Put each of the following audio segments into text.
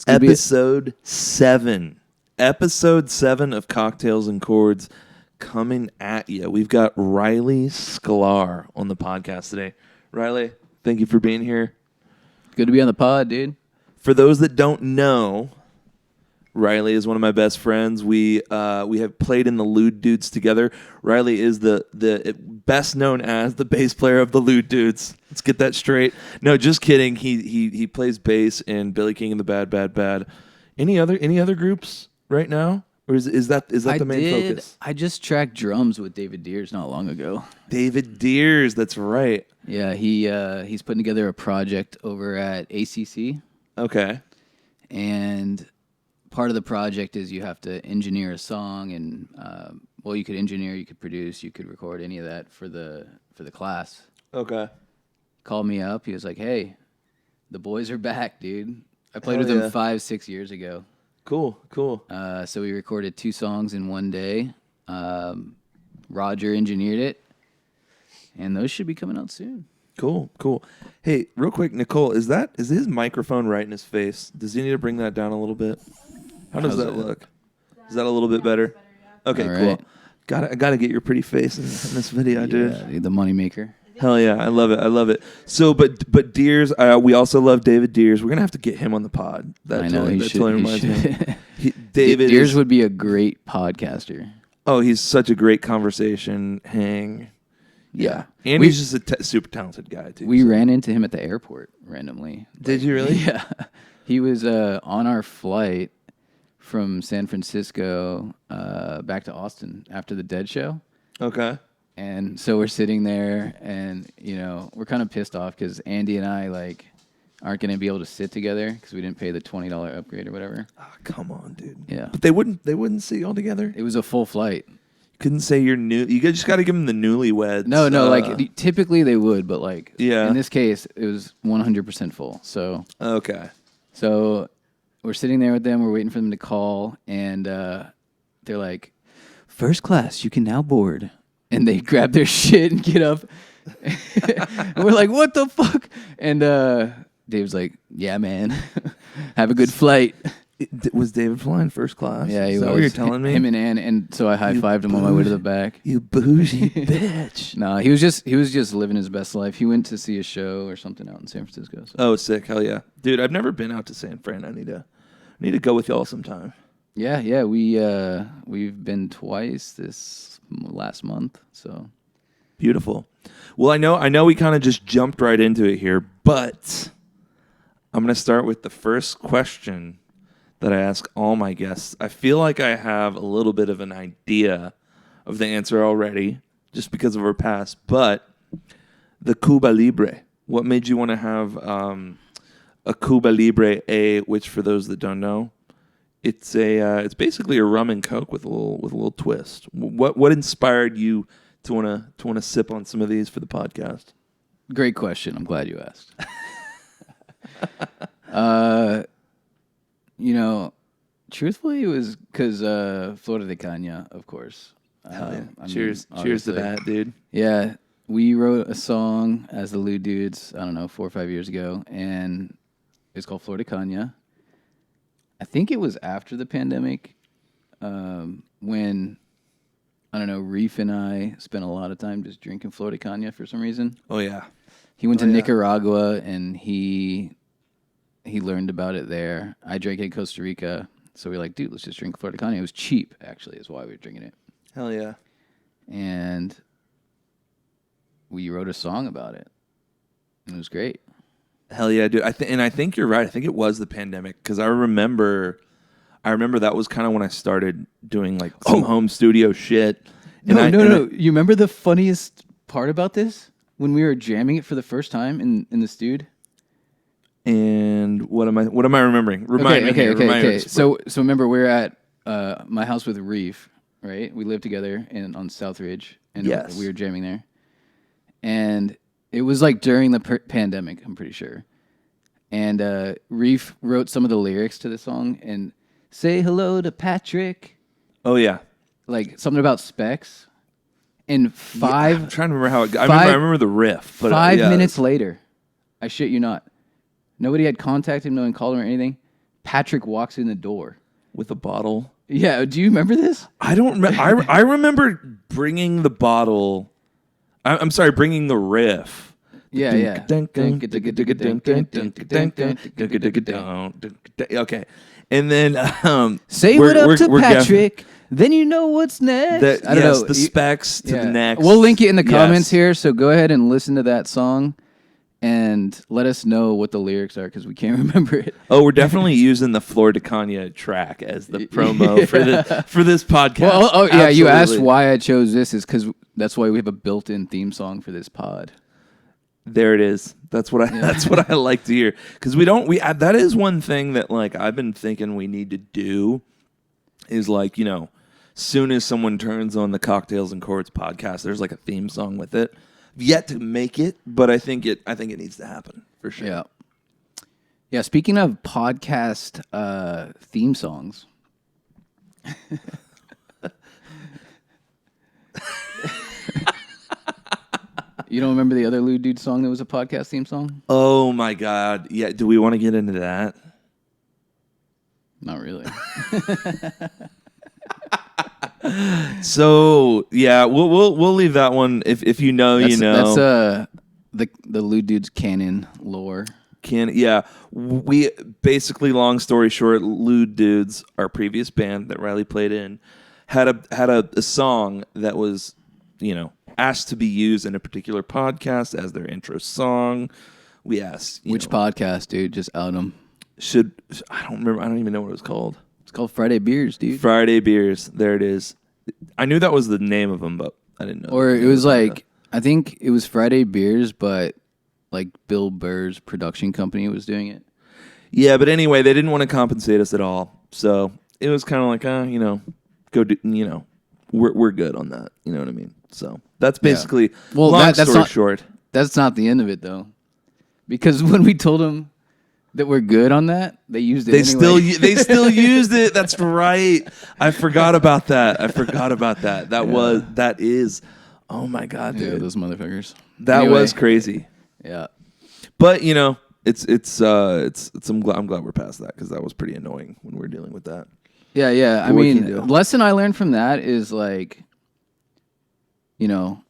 Episode 7. Episode 7 of Cocktails and Chords coming at you. We've got Riley Sklar on the podcast today. Riley, thank you for being here. Good to be on the pod, dude. For those that don't know, Riley is one of my best friends. We have played in the Lewd Dudes together. Riley is the best known as the bass player of the Lewd Dudes. Let's get that straight. No, just kidding. He plays bass in Billy King and the Bad Bad Bad. Any other groups right now, or is that the main focus? I just tracked drums with David Deers not long ago. David Deers, that's right. Yeah, he's putting together a project over at ACC. Okay, and part of the project is you have to engineer a song, and you could engineer, you could produce, you could record any of that for the class. Okay. Called me up. He was like, "Hey, the boys are back, dude. I played with them 5-6 years ago." Cool. So we recorded 2 songs in one day. Roger engineered it, and those should be coming out soon. Cool. Hey, real quick, Nicole, is his microphone right in his face? Does he need to bring that down a little bit? How does that look? Is that a little bit better? Okay, right. Cool. I gotta get your pretty face in this video, dude. The moneymaker. Hell yeah, I love it. So, but Deers, we also love David Deers. We're gonna have to get him on the pod. I know he should. Reminds me. David Deers would be a great podcaster. Oh, he's such a great conversation hang. Yeah, and he's just a super talented guy too. We ran into him at the airport randomly. Did you really? Yeah, he was on our flight from San Francisco back to Austin after the Dead show. Okay. And so we're sitting there, and we're kind of pissed off because Andy and I aren't going to be able to sit together because we didn't pay the $20 upgrade or whatever. Oh, come on, dude. Yeah, but they wouldn't sit all together. It was a full flight. Couldn't say you're new. You just got to give them the newlyweds. No, typically they would, but in this case, it was 100% full. So okay. So we're sitting there with them. We're waiting for them to call, and they're like, "First class, you can now board." And they grab their shit and get up. And we're like, "What the fuck?" And Dave's like, "Yeah, man, have a good flight." Was David flying first class? Yeah, he was. Is that what you're telling me? Him and Ann, and so I high-fived him on my way to the back. You bougie bitch. No, he was just living his best life. He went to see a show or something out in San Francisco. So. Oh, sick. Hell yeah. Dude, I've never been out to San Fran. I need to go with y'all sometime. Yeah, we've been twice this last month, so beautiful. Well, I know we kind of just jumped right into it here, but I'm going to start with the first question that I ask all my guests. I feel like I have a little bit of an idea of the answer already, just because of our past, but the Cuba Libre. What made you want to have a Cuba Libre, which for those that don't know, it's basically a rum and coke with a little twist. What inspired you to want to sip on some of these for the podcast? Great question. I'm glad you asked. Truthfully, it was because Flor de Caña, of course. Hell yeah. Cheers to that, dude. Yeah, we wrote a song as the Lewd Dudes, 4 or 5 years ago, and it's called Flor de Caña. I think it was after the pandemic when, Reef and I spent a lot of time just drinking Flor de Caña for some reason. Oh, yeah. He went to Nicaragua, and he learned about it there. I drank it in Costa Rica, so we were like, dude, let's just drink Flor de Caña. It was cheap, actually, is why we were drinking it. Hell yeah. And we wrote a song about it. And it was great. Hell yeah, dude. I think you're right. I think it was the pandemic because I remember that was kind of when I started doing some home studio shit. No. You remember the funniest part about this? When we were jamming it for the first time in the studio? And what am I remembering? Remind me. Okay. So remember, we're at my house with Reef, right? We lived together on South Ridge, and we were jamming there. And it was during the pandemic, I'm pretty sure. And Reef wrote some of the lyrics to the song, and say hello to Patrick. Oh yeah, something about specs. And I'm trying to remember how it. I remember the riff. But 5 minutes later, I shit you not. Nobody had contacted him, no one called him or anything. Patrick walks in the door with a bottle. Yeah, do you remember this? I don't remember. I remember bringing the bottle. I'm sorry, bringing the riff. Yeah. Okay, and then say what up to Patrick. Then you know what's next. I don't know. The specs to the next. We'll link it in the comments here, so go ahead and listen to that song and let us know what the lyrics are because we can't remember it. Oh, we're definitely using the Flor de Caña track as the promo for this podcast. Well, yeah, you asked why I chose this is because that's why we have a built-in theme song for this pod. There it is. That's what I like to hear because that is one thing that like I've been thinking we need to do is like, you know, soon as someone turns on the Cocktails and Chords podcast, there's like a theme song with it. Yet to make it, but I think it needs to happen for sure. Yeah. Speaking of podcast theme songs, you don't remember the other Lewd Dudes song that was a podcast theme song? Oh my God! Yeah. Do we want to get into that? Not really. So yeah, we'll leave that one. If you know, you know. That's the Lewd Dudes canon lore. We basically, long story short, Lewd Dudes, our previous band that Riley played in, had a song that was, you know, asked to be used in a particular podcast as their intro song. We asked which podcast, dude. Just out them. I don't remember. I don't even know what it was called. It's called Friday Beers, dude. Friday Beers. There it is. I knew that was the name of them, but I didn't know. Or it was like, I think it was Friday Beers, but like Bill Burr's production company was doing it. Yeah, but anyway, they didn't want to compensate us at all. So it was kind of like, you know, go do, you know, we're good on that. You know what I mean? So that's basically, long story short. That's not the end of it, though. Because when we told them that we're good on that, they used it anyway. They still used it. That's right. I forgot about that. That is, oh my God, dude. Yeah, those motherfuckers. That was crazy. Yeah. But, you know, I'm glad we're past that because that was pretty annoying when we were dealing with that. Yeah. I mean, the lesson I learned from that is like, you know,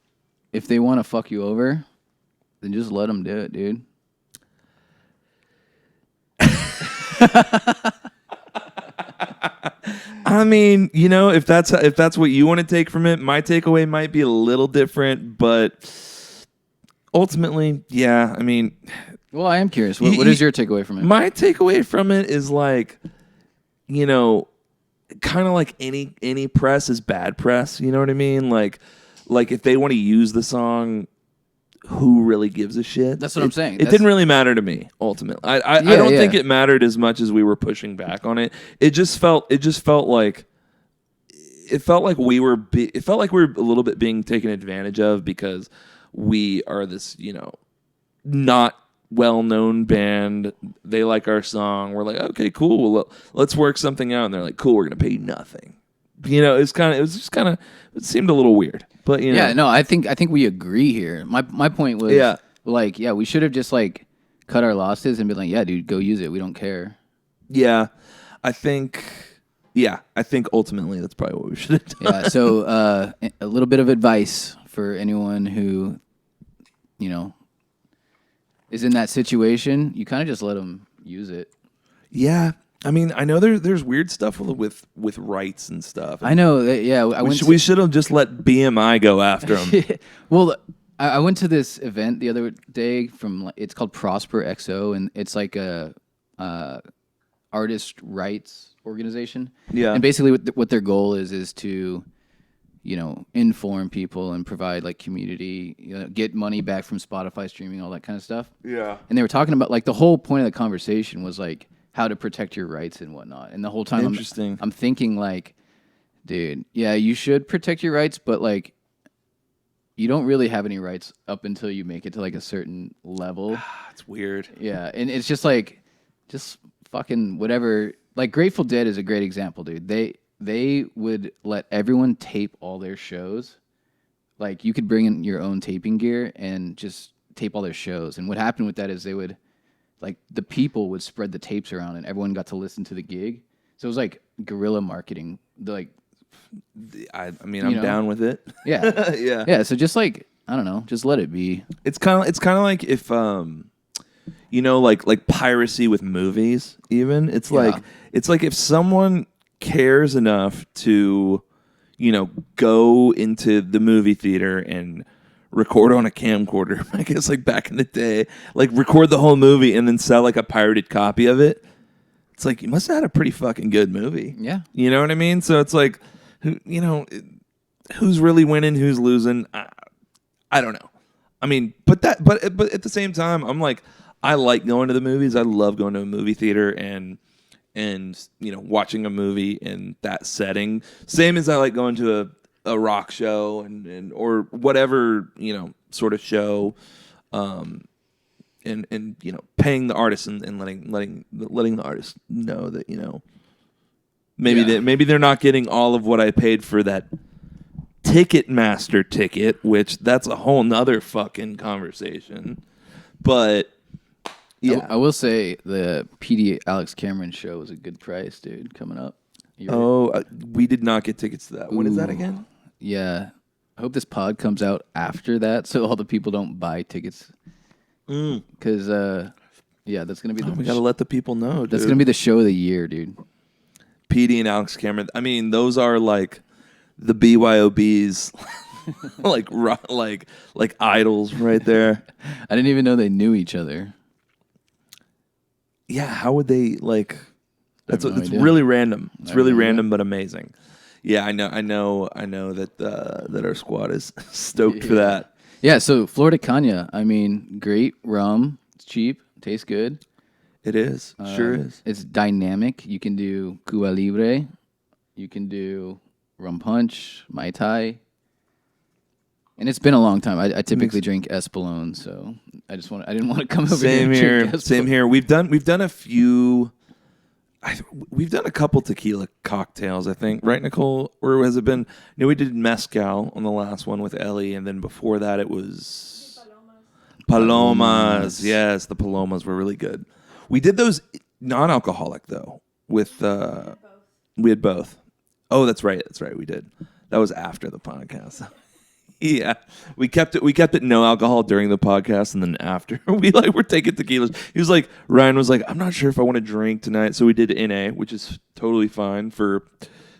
if they want to fuck you over, then just let them do it, dude. I mean, you know, if that's what you want to take from it, my takeaway might be a little different, but ultimately, yeah, I mean, well, I am curious. What is your takeaway from it? My takeaway from it is like, you know, kind of like any press is bad press, you know what I mean? Like if they want to use the song, who really gives a shit? That's what I'm saying. It didn't really matter to me ultimately. I don't think it mattered as much as we were pushing back on it. It felt like we were a little bit being taken advantage of because we are this, you know, not well-known band. They like our song. We're like, okay, cool. Well, let's work something out. And they're like, cool. We're gonna pay you nothing. You know, it seemed a little weird. But you know. Yeah, no, I think we agree here. My point was like, we should have just like cut our losses and been like, yeah, dude, go use it. We don't care. Yeah. I think ultimately that's probably what we should have done. Yeah, so a little bit of advice for anyone who, you know, is in that situation. You kind of just let them use it. Yeah. I mean, I know there's weird stuff with rights and stuff. I know. We should have just let BMI go after them. Well, I went to this event the other day it's called Prosper XO, and it's like a artist rights organization. Yeah. And basically what their goal is to, you know, inform people and provide like community, you know, get money back from Spotify streaming, all that kind of stuff. Yeah. And they were talking about like the whole point of the conversation was like how to protect your rights and whatnot. And the whole time I'm thinking like, dude, yeah, you should protect your rights, but like you don't really have any rights up until you make it to like a certain level. It's weird. Yeah. And it's just like, just fucking whatever. Like Grateful Dead is a great example, dude. They would let everyone tape all their shows. Like you could bring in your own taping gear and just tape all their shows. And what happened with that is they would like the people would spread the tapes around, and everyone got to listen to the gig. So it was like guerrilla marketing. I mean, I'm down with it. Yeah, Yeah. yeah. So just like I don't know, just let it be. It's kind of like if like piracy with movies. Even it's like if someone cares enough to go into the movie theater and record on a camcorder. I guess like back in the day, like record the whole movie and then sell like a pirated copy of it. It's like you must have had a pretty fucking good movie. Yeah, you know what I mean. So it's like, who's really winning, who's losing? I don't know. I mean, but at the same time, I'm like, I like going to the movies. I love going to a movie theater and watching a movie in that setting. Same as I like going to a rock show and or whatever sort of show, and paying the artist and letting the artist know that maybe they're not getting all of what I paid for that Ticketmaster ticket, which that's a whole nother fucking conversation. But yeah, I will say the PD Alex Cameron show was a good price, dude. Coming up. We did not get tickets to that. When is that again? Yeah, I hope this pod comes out after that, so all the people don't buy tickets. Because that's gonna be we gotta let the people know. Dude. That's gonna be the show of the year, dude. PD and Alex Cameron. I mean, those are like the BYOBs, like idols right there. I didn't even know they knew each other. Yeah, how would they like? It's really random. It's really random, but amazing. Yeah, I know that our squad is stoked for that. Yeah, so Florida Caña, I mean, great rum. It's cheap, tastes good. It is, sure is. It's dynamic. You can do Cuba Libre. You can do Rum Punch, Mai Tai. And it's been a long time. I typically drink Espolón, so I didn't want to come over here and drink Espolón. Same here. We've done a few. We've done a couple tequila cocktails, I think. Right, Nicole? Or has it been? We did mezcal on the last one with Ellie, and then before that it was Palomas. Yes, the Palomas were really good. We did those non-alcoholic though. With we had both. Oh, that's right. We did. That was after the podcast. Yeah, we kept it no alcohol during the podcast, and then after we're taking tequilas. He was like, Ryan was like, I'm not sure if I want to drink tonight, so we did NA, which is totally fine for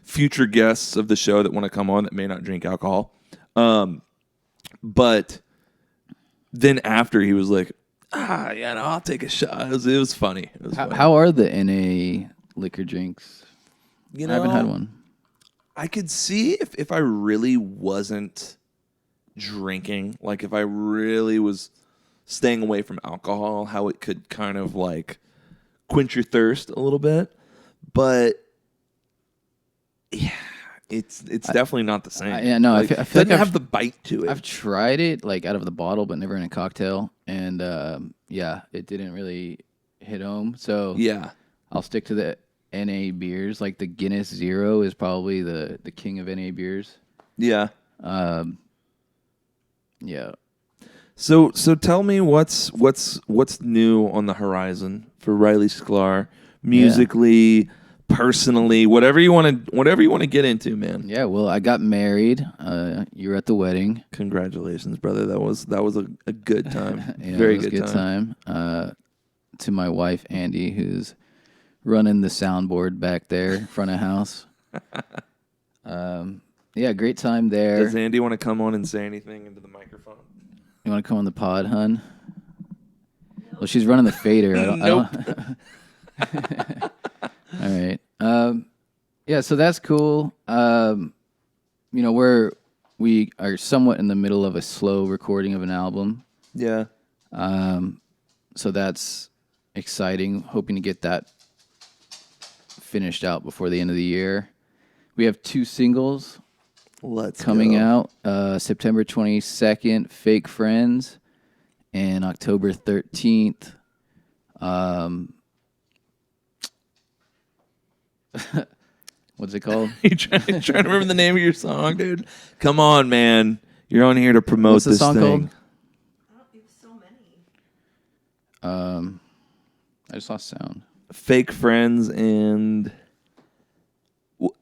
future guests of the show that want to come on that may not drink alcohol. But then after he was like, I'll take a shot. It was funny. How are the NA liquor drinks? I haven't had one. I could see if I really wasn't drinking, like if I really was staying away from alcohol, how it could kind of like quench your thirst a little bit. But yeah, it's definitely not the same. I feel like doesn't have the bite to it. I've tried it like out of the bottle, but never in a cocktail, and it didn't really hit home. So yeah, I'll stick to the NA beers. Like the Guinness Zero is probably the king of NA beers. Yeah. Yeah. So tell me what's new on the horizon for Riley Sklar, musically, personally, whatever you want to get into, man. Yeah, well, I got married. You were at the wedding. Congratulations, brother. That was a good time. Very good time. To my wife Andy, who's running the soundboard back there, front of house. Yeah, great time there. Does Andy want to come on and say anything into the microphone? You want to come on the pod, hun? Nope. Well, she's running the fader. Nope. All right. Yeah, so that's cool. We are somewhat in the middle of a slow recording of an album. Yeah. So that's exciting. Hoping to get that finished out before the end of the year. We have 2 singles. Coming out September 22nd, Fake Friends, and October 13th. What's it called? You trying to remember the name of your song, dude? Come on, man. You're on here to promote this thing. What's the song called? I don't think so many. I just lost sound. Fake Friends and...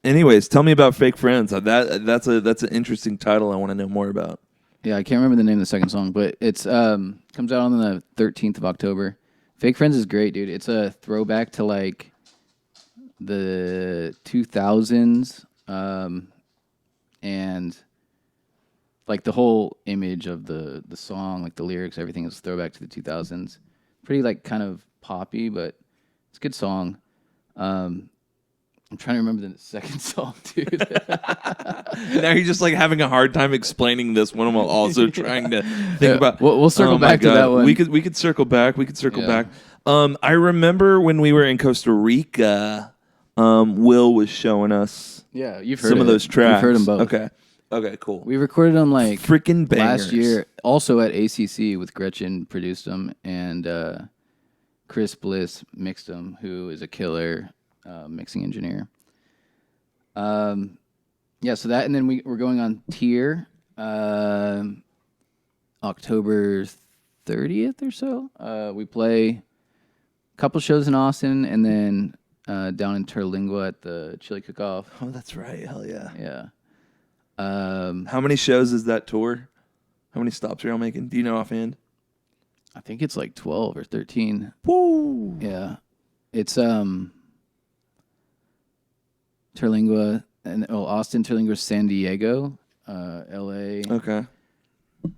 Anyways, tell me about Fake Friends. That's an interesting title I want to know more about. Yeah, I can't remember the name of the second song, but it's comes out on the 13th of October. Fake Friends is great, dude. It's a throwback to like the 2000s, and like the whole image of the song, like the lyrics, everything is throwback to the 2000s. Pretty like kind of poppy, but it's a good song. I'm trying to remember the second song, dude. Now you're just like having a hard time explaining this one while also trying to think about. We'll circle back to that one. We could circle back. Back. I remember when we were in Costa Rica, Will was showing us. Yeah, you've heard some of those tracks. You've heard them both. Okay, cool. We recorded them like freaking bangers last year. Also at ACC with Gretchen produced them, and Chris Bliss mixed them, who is a killer. Mixing engineer. Yeah, so that, and then we're going on Tier October 30th or so. We play a couple shows in Austin, and then down in Terlingua at the Chili Cook-Off. Oh, that's right. Hell yeah. Yeah. How many shows is that tour? How many stops are y'all making? Do you know offhand? I think it's like 12 or 13. Woo! Yeah. It's Terlingua and Austin, Terlingua, San Diego, LA, okay,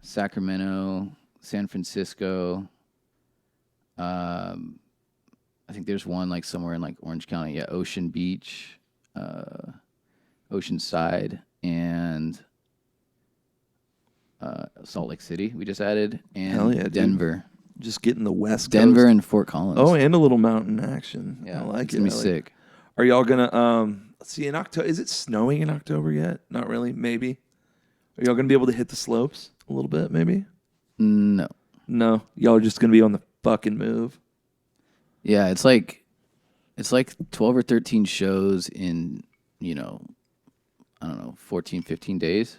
Sacramento, San Francisco. I think there's one like somewhere in like Orange County, yeah, Ocean Beach, Oceanside, and Salt Lake City. We just added, and hell yeah, Denver. Dude. Just getting the West Denver Coast. and Fort Collins. Oh, and a little mountain action. Yeah, I like it's gonna be like sick. Are y'all gonna let's see in October? Is it snowing in October yet? Not really. Maybe. Are y'all gonna be able to hit the slopes a little bit? Maybe. No. Y'all are just gonna be on the fucking move. Yeah, it's like 12 or 13 shows in, I don't know, 14, 15 days.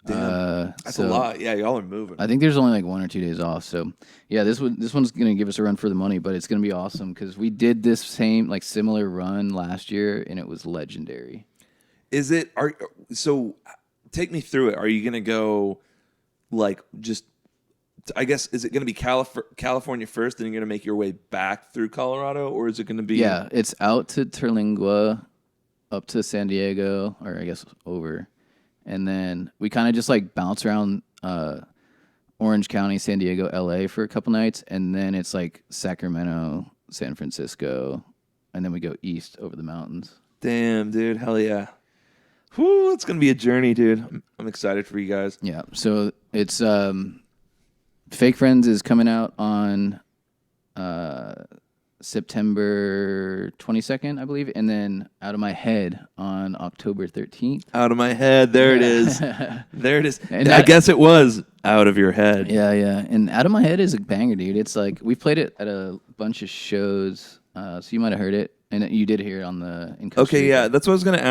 Damn, that's a lot. Yeah, y'all are moving. I think there's only like 1 or 2 days off. So, yeah, this one's going to give us a run for the money, but it's going to be awesome because we did this similar run last year, and it was legendary. So take me through it. Are you going to go I guess, is it going to be California first, then you're going to make your way back through Colorado, or is it going to be... Yeah, it's out to Terlingua, up to San Diego, or I guess over. And then we kind of just like bounce around Orange County, San Diego, LA for a couple nights. And then it's like Sacramento, San Francisco. And then we go east over the mountains. Damn, dude. Hell yeah. Whew, it's going to be a journey, dude. I'm excited for you guys. Yeah. So it's Fake Friends is coming out on September 22nd, I believe, and then Out of My Head on October 13th. Out of My Head, there it is. There it is. And I guess it was Out of Your Head. Yeah. And Out of My Head is a banger, dude. It's like, we played it at a bunch of shows, so you might have heard it, and you did hear it in Costa Rica. Yeah, that's what I was going to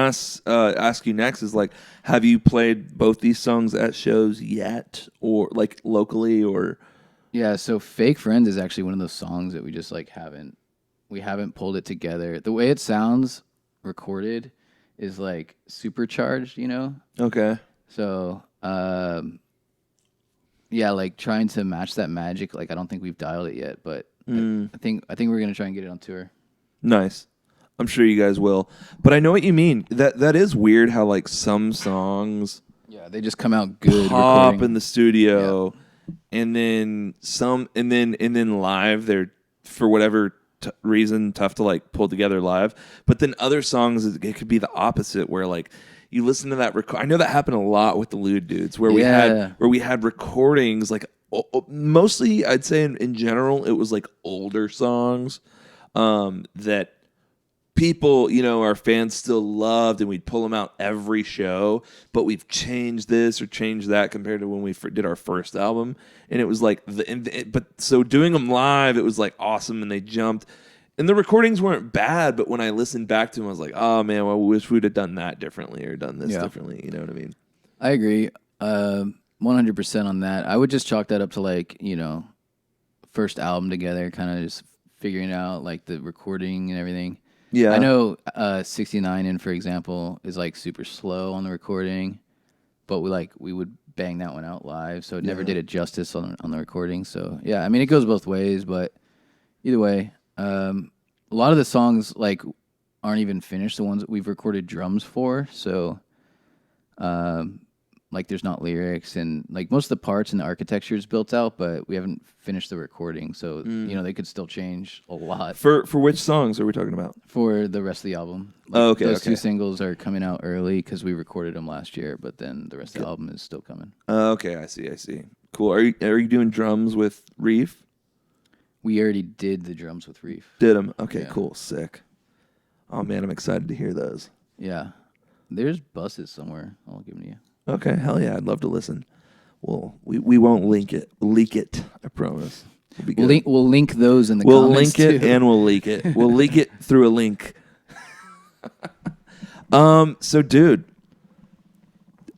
ask you next is like, have you played both these songs at shows yet, or like locally, or... Yeah, so Fake Friends is actually one of those songs that we just like haven't pulled it together. The way it sounds recorded is like supercharged, Okay. So, yeah, like trying to match that magic. Like I don't think we've dialed it yet, but I think we're gonna try and get it on tour. Nice. I'm sure you guys will. But I know what you mean. That is weird how like some songs they just come out good pop recording. in the studio and then live they're for whatever reason tough to like pull together live. But then other songs it could be the opposite where like you listen to that I know that happened a lot with the Lewd Dudes where we had recordings like mostly I'd say in general it was like older songs that people, our fans still loved, and we'd pull them out every show, but we've changed this or changed that compared to when we did our first album. And it was like, so doing them live, it was like awesome, and they jumped. And the recordings weren't bad, but when I listened back to them, I was like, oh man, well, I wish we'd have done that differently or done this differently. You know what I mean? I agree. 100% on that. I would just chalk that up to like, first album together, kind of just figuring out like the recording and everything. Yeah. I know 69 in, for example, is like super slow on the recording, but we would bang that one out live, so it never did it justice on the recording. So yeah, I mean it goes both ways, but either way, a lot of the songs like aren't even finished. The ones that we've recorded drums for, so like there's not lyrics and like most of the parts and the architecture is built out, but we haven't finished the recording, so they could still change a lot. For which songs are we talking about? For the rest of the album. Those two singles are coming out early because we recorded them last year, but then the rest of the album is still coming. Okay, I see. Cool. Are you doing drums with Reef? We already did the drums with Reef. Did them? Okay, cool. Sick. Oh man, I'm excited to hear those. Yeah. There's buses somewhere. I'll give them to you. Okay, hell yeah, I'd love to listen. Well, we won't leak it. I promise. We'll link those in the comments. We'll link it and we'll leak it. We'll leak it through a link. So dude,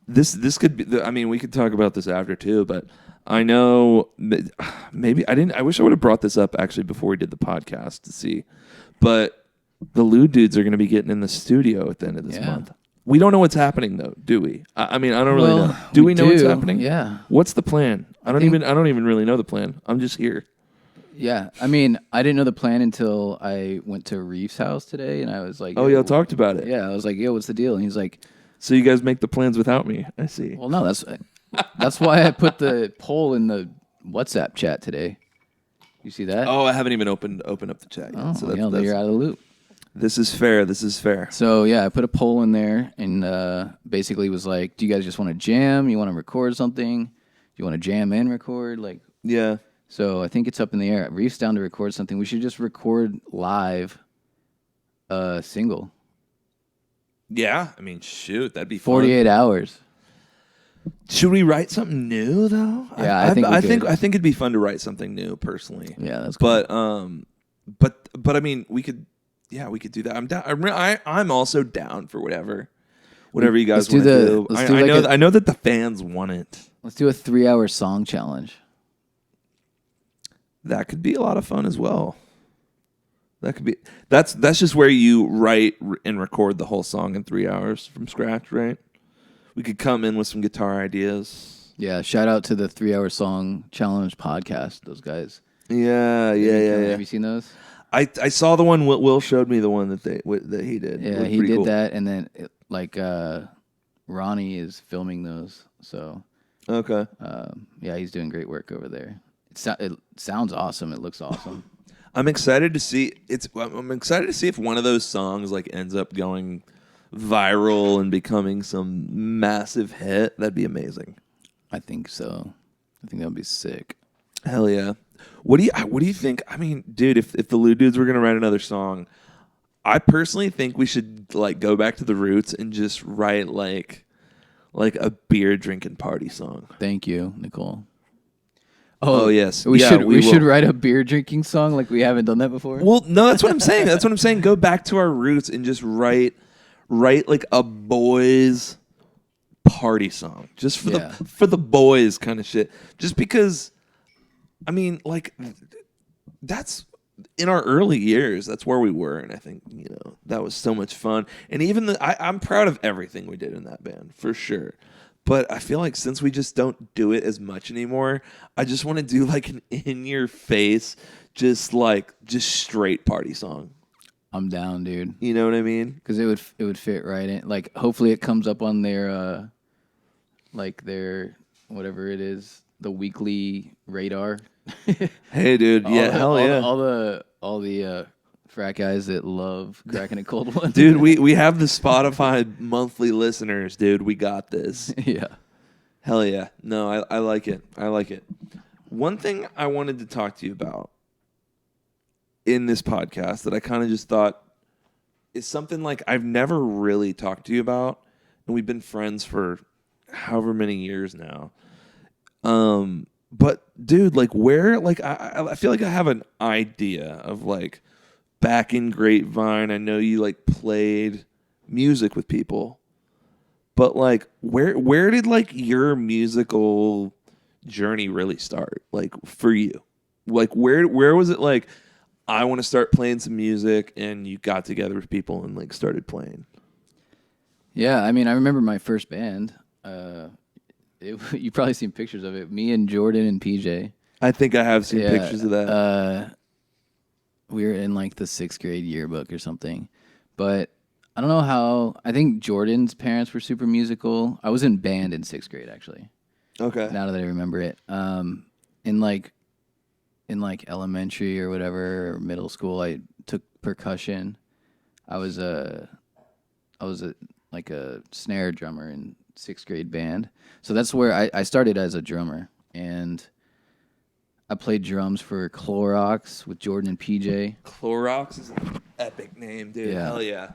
this could be. I mean, we could talk about this after too, but I know maybe I didn't. I wish I would have brought this up actually before we did the podcast to see, but the Lewd Dudes are going to be getting in the studio at the end of this month. We don't know what's happening though, do we? I mean, I don't really know. Do we know what's happening? Yeah. What's the plan? I don't even really know the plan. I'm just here. Yeah. I mean, I didn't know the plan until I went to Reef's house today, and I was like, "Oh, y'all talked about it." Yeah, I was like, "Yo, what's the deal?" And he's like, "So you guys make the plans without me?" I see. Well, no, that's why I put the poll in the WhatsApp chat today. You see that? Oh, I haven't even opened up the chat yet. Oh, so you're out of the loop. This is fair. So, yeah, I put a poll in there and basically was like, do you guys just want to jam? You want to record something? Do you want to jam and record? Like, yeah. So I think it's up in the air. Reef's down to record something. We should just record live a single. Yeah. I mean, shoot, that'd be 48 hours. Should we write something new, though? Yeah, I think it'd be fun to write something new, personally. Yeah, that's cool. But I mean, we could do that. I'm down. I'm also down for whatever you guys want to do. I know that the fans want it. Let's do a 3-hour song challenge. That could be a lot of fun as well. That could be. That's just where you write and record the whole song in 3 hours from scratch, right? We could come in with some guitar ideas. Yeah, shout out to the 3-hour song challenge podcast. Those guys. Yeah. Have you seen those? I saw the one. Will showed me the one that he did. Yeah, he did cool. That, and then Ronnie is filming those. So okay. Yeah, he's doing great work over there. It sounds awesome. It looks awesome. I'm excited to see I'm excited to see if one of those songs like ends up going viral and becoming some massive hit. That'd be amazing. I think so. I think that would be sick. Hell yeah. What do you think? I mean, dude, if the Lewd Dudes were gonna write another song, I personally think we should like go back to the roots and just write like a beer drinking party song. Thank you, Nicole. Oh yes, we should write a beer drinking song like we haven't done that before. Well, no, that's what I'm saying. That's what I'm saying. Go back to our roots and just write like a boys party song, just for the boys kind of shit. Just because, I mean, like that's in our early years. That's where we were, and I think that was so much fun. And even I'm proud of everything we did in that band for sure. But I feel like since we just don't do it as much anymore, I just want to do like an in-your-face, just straight party song. I'm down, dude. You know what I mean? Because it would fit right in. Like, hopefully it comes up on their their whatever it is, the weekly radar. Hey, dude. Hell yeah. All the frat guys that love cracking a cold one. Dude, we have the Spotify monthly listeners, dude. We got this. Yeah. Hell yeah. No, I like it. I like it. One thing I wanted to talk to you about in this podcast that I kind of just thought is something like I've never really talked to you about, and we've been friends for however many years now. But dude, like where, like I feel like I have an idea of like back in Grapevine. I know you like played music with people, but like where did like your musical journey really start? Like for you? Like where was it like I want to start playing some music and you got together with people and like started playing? Yeah, I mean, I remember my first band. You probably seen pictures of it. Me and Jordan and PJ. I think I have seen pictures of that. We were in like the 6th grade yearbook or something. But I don't know how. I think Jordan's parents were super musical. I was in band in 6th grade, actually. Okay. Now that I remember it. In like elementary or whatever, or middle school, I took percussion. I was like a snare drummer in 6th grade band. So that's where I started as a drummer. And I played drums for Clorox with Jordan and PJ. Clorox is an epic name, dude. Yeah. Hell yeah.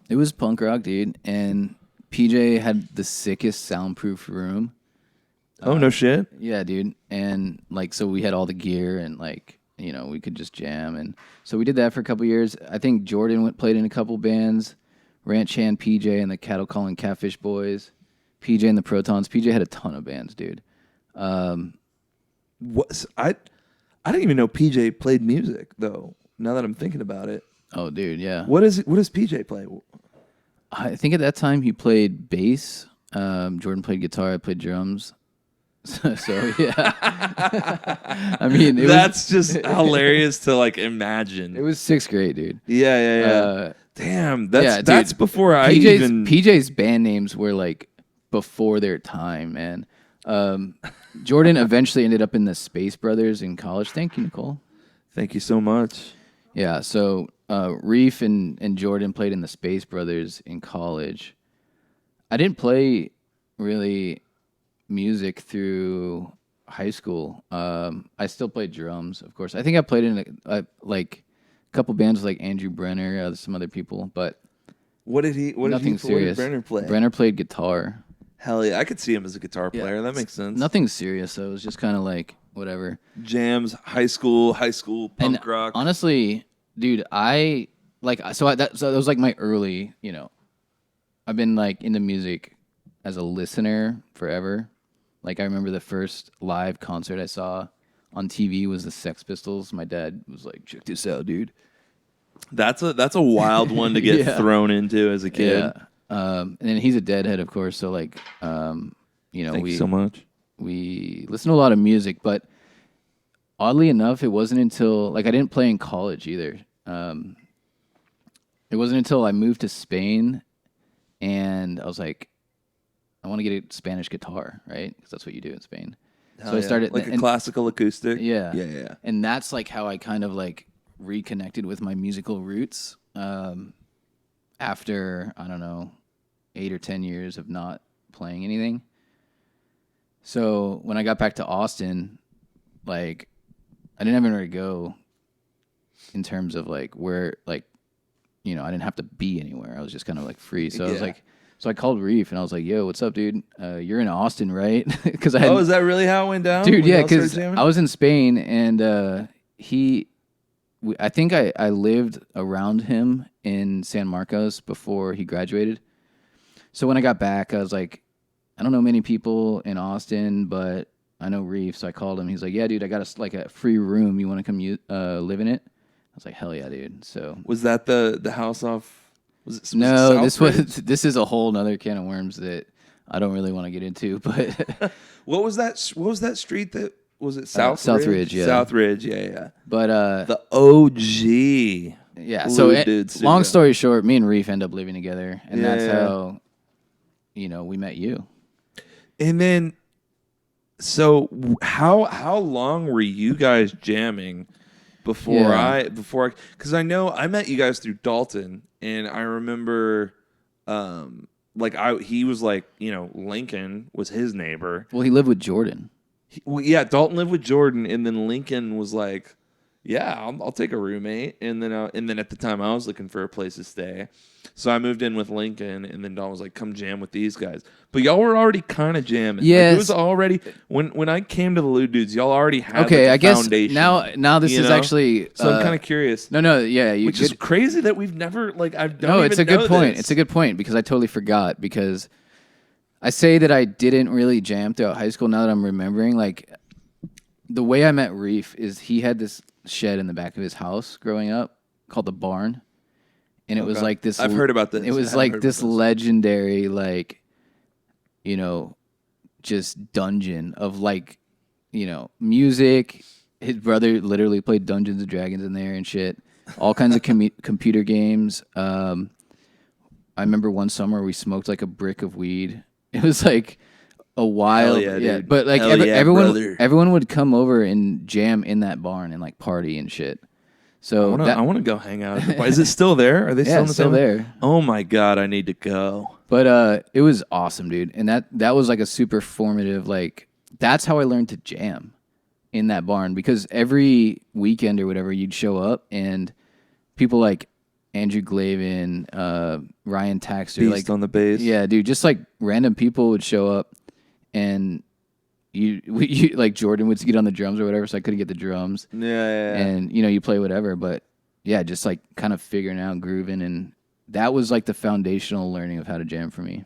It was punk rock, dude. And PJ had the sickest soundproof room. Oh, no shit? Yeah, dude. And like, so we had all the gear and like, you know, we could just jam. And so we did that for a couple years. I think Jordan played in a couple bands. Ranch Hand PJ and the Cattle Calling Catfish Boys. PJ and the Protons. PJ had a ton of bands, dude. What I didn't even know PJ played music though. Now that I'm thinking about it. Oh, dude, yeah. What does PJ play? I think at that time he played bass. Jordan played guitar. I played drums. So yeah. I mean, that's just hilarious to like imagine. It was 6th grade, dude. Yeah. Damn, that's dude, before PJ's band names were like before their time, man. Jordan eventually ended up in the Space Brothers in college. Thank you, Nicole. Thank you so much. Yeah, so Reef and Jordan played in the Space Brothers in college. I didn't play really music through high school. I still played drums, of course. I think I played in a couple bands like Andrew Brenner, some other people, but what did Brenner play? Brenner played guitar. Hell yeah, I could see him as a guitar player. That makes sense. Nothing serious, though. It was just kind of like whatever. Jams, high school punk rock. Honestly, dude, that was like my early, you know, I've been like into music as a listener forever. Like I remember the first live concert I saw on TV was the Sex Pistols. My dad was like, "Check this out, dude." That's a wild one to get thrown into as a kid. Yeah. And then he's a Deadhead, of course. So like, you know, Thank you so much. We listen to a lot of music, but oddly enough, it wasn't until like I didn't play in college either. It wasn't until I moved to Spain, and I was like, I want to get a Spanish guitar, right? Because that's what you do in Spain. Hell so I started like a classical acoustic. Yeah. And that's like how I kind of like reconnected with my musical roots. After, I don't know, 8 or 10 years of not playing anything. So when I got back to Austin, like, I didn't have anywhere to go in terms of, like, where, like, you know, I didn't have to be anywhere. I was just kind of, like, free. So I was like, so I called Reef, and I was like, yo, what's up, dude? You're in Austin, right? Because is that really how it went down? Dude, yeah, because I was in Spain, and I think I lived around him in San Marcos before he graduated. So when I got back, I was like, I don't know many people in Austin, but I know Reef. So I called him. He's like, yeah, dude, I got a free room. You want to come live in it? I was like, hell yeah, dude. So was that the house off? No, this is a whole nother can of worms that I don't really want to get into. But what was that street that? Was it Southridge? Yeah. Southridge, yeah. But the OG. Yeah. So long story short, me and Reef end up living together, and that's how, you know, we met you. And then, so how long were you guys jamming before because I know I met you guys through Dalton, and I remember he was like, you know, Lincoln was his neighbor. Well, he lived with Jordan. Dalton lived with Jordan, and then Lincoln was like, "Yeah, I'll take a roommate." And then at the time, I was looking for a place to stay, so I moved in with Lincoln. And then Dalton was like, "Come jam with these guys." But y'all were already kind of jamming. Yes, it was already when I came to the Lewd Dudes, y'all already had I guess foundation. Now this is actually. So I'm kind of curious. No, yeah, which is crazy that we've never I've done. No, it's a good point. It's a good point because I totally forgot because. I say that I didn't really jam throughout high school. Now that I'm remembering, like, the way I met Reef is he had this shed in the back of his house growing up called the Barn, and it was like this. I've heard about this. It was like this legendary, like, you know, just dungeon of like, you know, music. His brother literally played Dungeons and Dragons in there and shit. All kinds of computer games. I remember one summer we smoked like a brick of weed. It was like a wild, dude. But like brother. everyone would come over and jam in that barn and like party and shit. So I want to go hang out at the bar. Is it still there? Are they still in the still there? Oh my God, I need to go. But it was awesome, dude. And that was like a super formative, like, that's how I learned to jam in that barn, because every weekend or whatever you'd show up and people like Andrew Glavin, Ryan Taxter, Beast like on the bass. Yeah, dude, just like random people would show up and you like Jordan would get on the drums or whatever, so I couldn't get the drums. Yeah. And you know, you play whatever, but yeah, just like kind of figuring out grooving, and that was like the foundational learning of how to jam for me.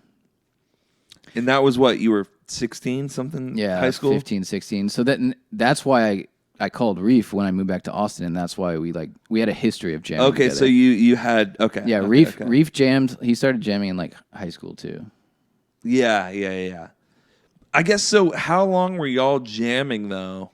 And that was what, you were 16 something? Yeah, high school? 15, 16. So that's why I called Reef when I moved back to Austin, and that's why we had a history of jamming. Okay, together. so you had Yeah, Reef jammed. He started jamming in like high school too. Yeah. I guess so. How long were y'all jamming though?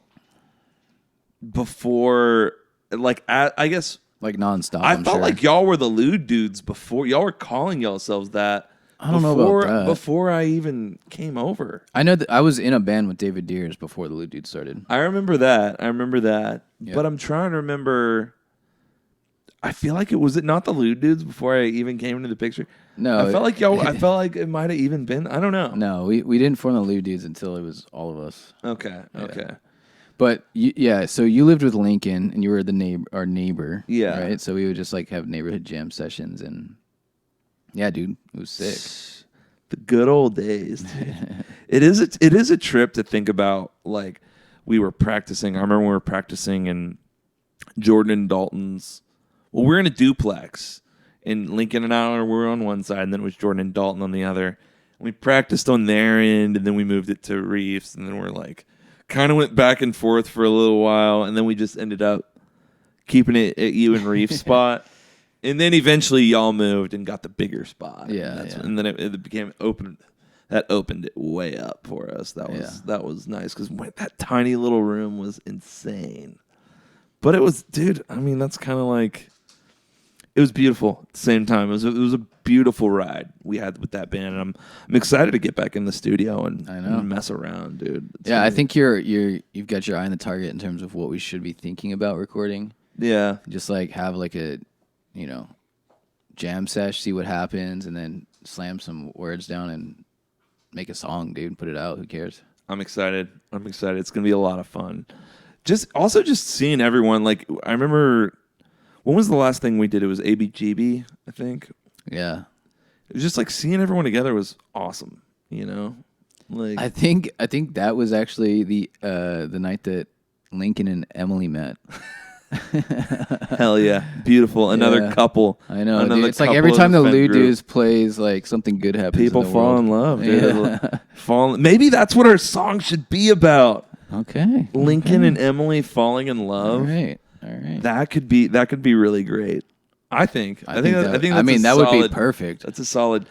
Before, like, I guess like nonstop. I felt like y'all were the Lewd Dudes before. Y'all were calling yourselves that. I don't know about that. Before I even came over. I know that I was in a band with David Deers before the Lewd Dudes started. I remember that. Yeah. But I'm trying to remember. I feel like it was not the Lewd Dudes before I even came into the picture. No, I felt like y'all. I felt like it might have even been. I don't know. No, we didn't form the Lewd Dudes until it was all of us. Okay. But so you lived with Lincoln and you were our neighbor. Yeah. Right. So we would just like have neighborhood jam sessions, and yeah, dude, it was sick. The good old days. Dude. It is a trip to think about. Like, we were practicing. I remember we were practicing in Jordan and Dalton's. Well, we're in a duplex, and Lincoln and I were on one side, and then it was Jordan and Dalton on the other. And we practiced on their end, and then we moved it to Reef's, and then we're like, kind of went back and forth for a little while, and then we just ended up keeping it at you and Reef's spot. And then eventually y'all moved and got the bigger spot. Yeah. And then it became open. That opened it way up for us. That was nice, because that tiny little room was insane. But it was, dude, I mean, that's kind of like, it was beautiful at the same time. It was a beautiful ride we had with that band, and I'm excited to get back in the studio and mess around, dude. I think you've got your eye on the target in terms of what we should be thinking about recording. Yeah. Just like have like a, you know, jam sesh, see what happens, and then slam some words down and make a song, dude. Put it out. Who cares? I'm excited. It's gonna be a lot of fun. Just seeing everyone. Like, I remember, when was the last thing we did? It was ABGB, I think. Yeah. It was just like seeing everyone together was awesome. You know, like, I think that was actually the night that Lincoln and Emily met. Hell yeah, beautiful. Another couple. I know. Dude, it's like every time the Lewd Dudes plays, like something good happens. People in the fall world. in love. Dude. Maybe that's what our song should be about. Okay. Lincoln and Emily falling in love. All right. That could be really great. I think that would be perfect. That's a solid.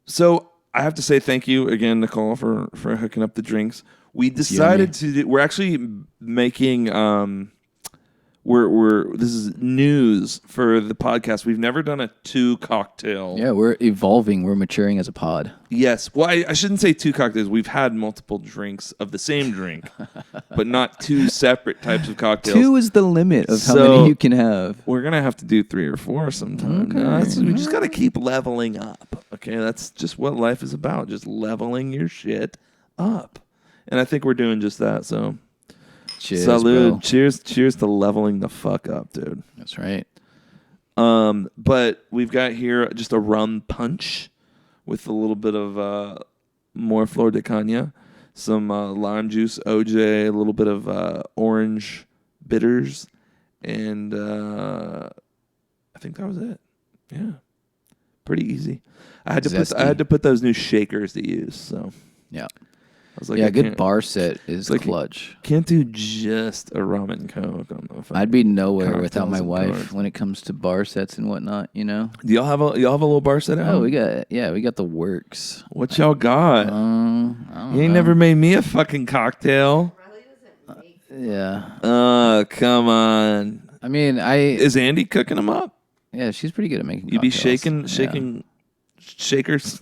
So I have to say thank you again, Nicole, for hooking up the drinks. We decided we're actually making this is news for the podcast. We've never done a 2 cocktail. Yeah, we're evolving. We're maturing as a pod. Yes. Well, I shouldn't say 2 cocktails. We've had multiple drinks of the same drink, but not 2 separate types of cocktails. 2 is the limit of how many you can have. We're going to have to do 3 or 4 sometime. Okay. We just got to keep leveling up. Okay, that's just what life is about. Just leveling your shit up. And I think we're doing just that, so... Cheers, Salud. bro. Cheers to leveling the fuck up, dude. That's right. But we've got here just a rum punch with a little bit of more flor de caña, some lime juice, OJ, a little bit of orange bitters, and I think that was it. Yeah, pretty easy. I had to put those new shakers to use. So yeah. was like, yeah, a good bar set is like, clutch. Can't do just a rum and coke on the phone. I'd be nowhere without my Cocktails and wife Chords. when it comes to bar sets and whatnot. You know. Do y'all have a little bar set at home? Oh, we got the works. What y'all got? I don't You ain't know. never made me a fucking cocktail. Riley doesn't make. Yeah. Come on. I mean, Is Andy cooking them up? yeah, she's pretty good at making. You be cocktails. shaking shakers.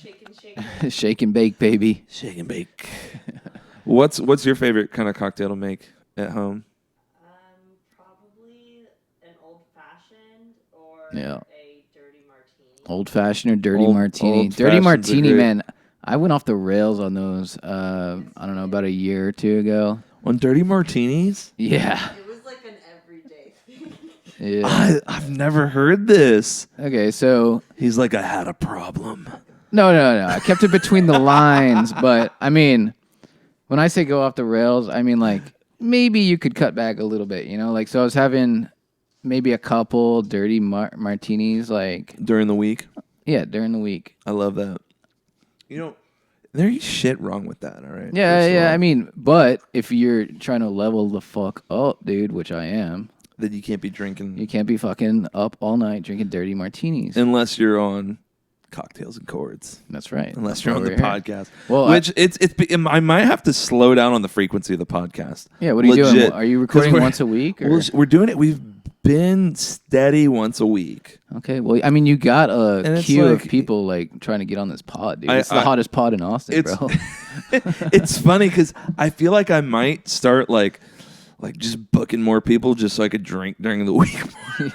Shake. Shake and bake, baby. Shake and bake. What's your favorite kind of cocktail to make at home? Probably an old fashioned or Yeah. a dirty martini. Old fashioned or dirty Old martini. fashions Dirty are martini, great. man. I went off the rails on those. I don't know, about a year or two ago. On dirty martinis? Yeah. It was like an everyday thing. Yeah. I've never heard this. Okay, so He's like, I had a problem. no. I kept it between the lines, but I mean, when I say go off the rails, I mean like maybe you could cut back a little bit, you know? Like, so I was having maybe a couple dirty martinis, like, During the week? yeah, during the week. I love that. You know, there's shit wrong with that, all right? Yeah, First of yeah. all, I mean, but if you're trying to level the fuck up, dude, which I am, that you can't be drinking you can't be fucking up all night drinking dirty martinis. unless you're on Cocktails and Chords. That's right. Unless you're on Over the here. podcast. Well, Which I might have to slow down on the frequency of the podcast. Yeah, what are you doing? Legit. Are you 'Cause recording we're- once a week? Or? We're doing it. We've been steady once a week. Okay, well, I mean, you got And a it's queue of like- people like trying to get on this pod, dude. I- It's the hottest pod in Austin, It's bro. it's funny because I feel like I might start like just booking more people just so I could drink during the week.